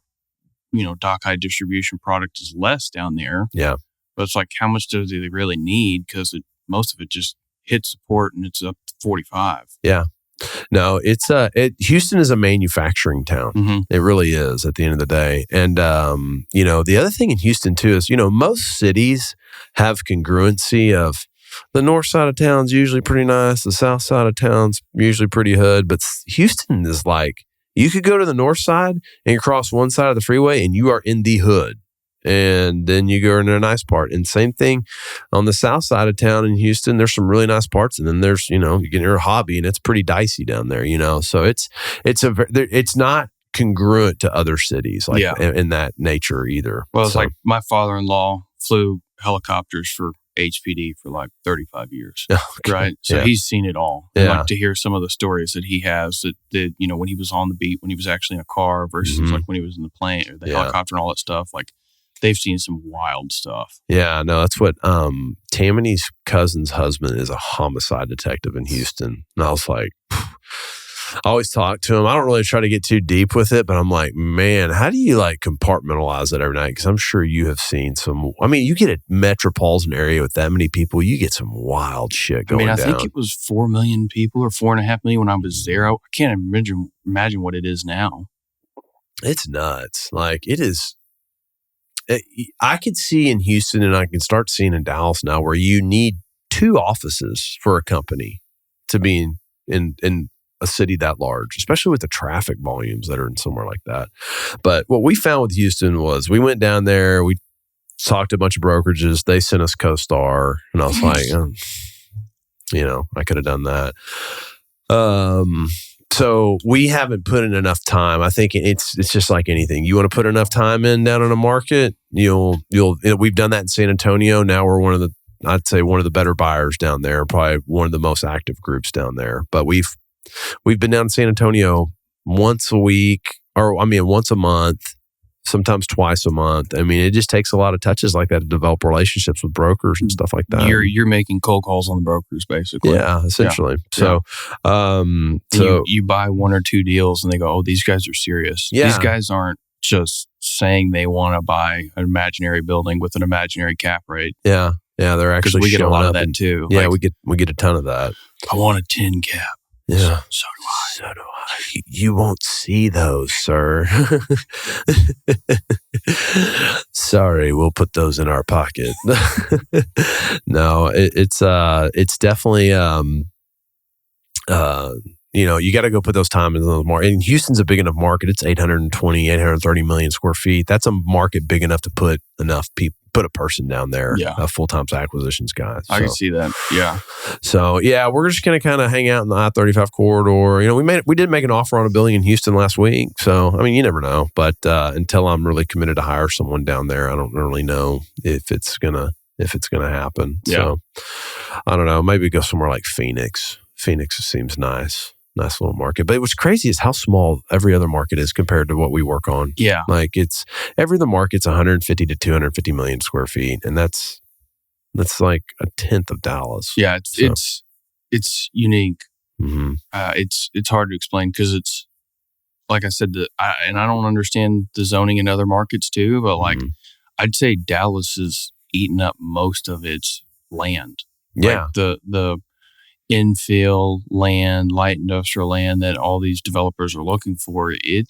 dock high distribution product is less down there. Yeah. But it's like, how much do they really need? Because most of it just hits support and it's up to 45. Yeah. No, Houston is a manufacturing town. It really is at the end of the day. And, the other thing in Houston too is, most cities have congruency of the north side of town's usually pretty nice. The south side of town's usually pretty hood. But Houston is like, you could go to the north side and cross one side of the freeway and you are in the hood. And then you go into a nice part. And same thing on the south side of town in Houston. There's some really nice parts. And then there's, you get your hobby and it's pretty dicey down there, So it's not congruent to other cities in that nature either. Well, it's like my father-in-law flew helicopters for HPD for like 35 years, right? So he's seen it all. Yeah. Like to hear some of the stories that he has that when he was on the beat, when he was actually in a car versus like when he was in the plane or the helicopter and all that stuff, like they've seen some wild stuff. Yeah, no, that's what Tammany's cousin's husband is a homicide detective in Houston. And I was like, I always talk to them. I don't really try to get too deep with it, but I'm like, man, how do you like compartmentalize it every night? Because I'm sure you have seen some. I mean, you get a metropolitan area with that many people, you get some wild shit going down. I think it was 4 million people or 4.5 million when I was there. I can't imagine what it is now. It's nuts. Like it is. I could see in Houston, and I can start seeing in Dallas now, where you need 2 offices for a company to be in a city that large, especially with the traffic volumes that are in somewhere like that. But what we found with Houston was we went down there, we talked to a bunch of brokerages, they sent us CoStar, and I was like, I could have done that. So we haven't put in enough time. I think it's just like anything. You want to put enough time in down in a market, we've done that in San Antonio. Now we're I'd say one of the better buyers down there, probably one of the most active groups down there. But we've been down in San Antonio once a week, once a month, sometimes twice a month. I mean, it just takes a lot of touches like that to develop relationships with brokers and stuff like that. You're making cold calls on the brokers, basically. Yeah, essentially. Yeah. So, you buy 1 or 2 deals and they go, oh, these guys are serious. Yeah. These guys aren't just saying they want to buy an imaginary building with an imaginary cap rate. Yeah. Yeah, they're actually we get a lot of that and, too. Yeah, we get a ton of that. I want a 10 cap. Yeah. So do I. You won't see those, sir. Sorry, we'll put those in our pocket. No, it's definitely you got to go put those time in those market. And Houston's a big enough market. It's 830 million square feet. That's a market big enough to put enough people, put a person down there, a full-time acquisitions guy. I can see that. Yeah. So yeah, we're just going to kind of hang out in the I-35 corridor. We did make an offer on a building in Houston last week. So, I mean, you never know, but until I'm really committed to hire someone down there, I don't really know if it's going to happen. Yeah. So I don't know, maybe go somewhere like Phoenix. Phoenix seems nice little market. But what's crazy is how small every other market is compared to what we work on. Yeah. Like every other market's 150 to 250 million square feet. And that's like a tenth of Dallas. Yeah. It's unique. Mm-hmm. It's hard to explain because it's, like I said, and I don't understand the zoning in other markets too, but like I'd say Dallas has eaten up most of its land. Yeah. Like the infill land, light industrial land that all these developers are looking for, a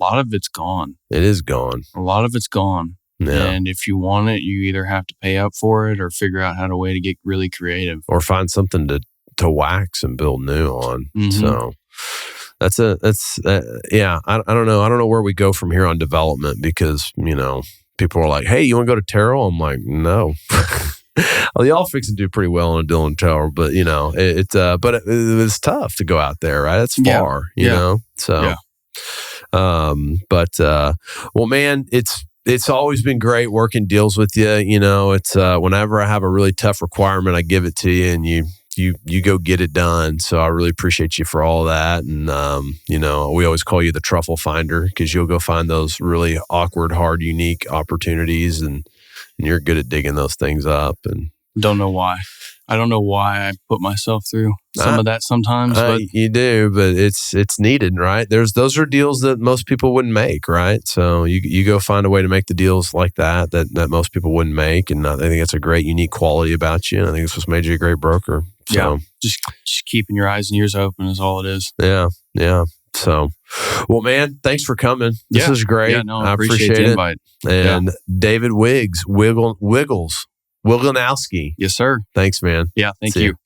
lot of it's gone. It is gone. A lot of it's gone. Yeah. And if you want it, you either have to pay up for it or figure out how to get really creative. Or find something to wax and build new on. Mm-hmm. So I don't know. I don't know where we go from here on development because, people are like, hey, you want to go to Terrell? I'm like, no. Well, y'all fix and do pretty well on a Dillon Tower, but it was tough to go out there, right? It's far, you know. So, well, man, it's always been great working deals with you. It's whenever I have a really tough requirement, I give it to you, and you go get it done. So I really appreciate you for all that. And we always call you the truffle finder because you'll go find those really awkward, hard, unique opportunities and you're good at digging those things up. And don't know why. I don't know why I put myself through some of that sometimes. But you do, but it's needed, right? Those are deals that most people wouldn't make, right? So you go find a way to make the deals like that most people wouldn't make, and I think that's a great, unique quality about you. And I think it's what's made you a great broker. So, just keeping your eyes and ears open is all it is. Yeah. So, well, man, thanks for coming. This is great. Yeah, no, I appreciate the invite. And David Wilganowski. Yes, sir. Thanks, man. Yeah, thank you.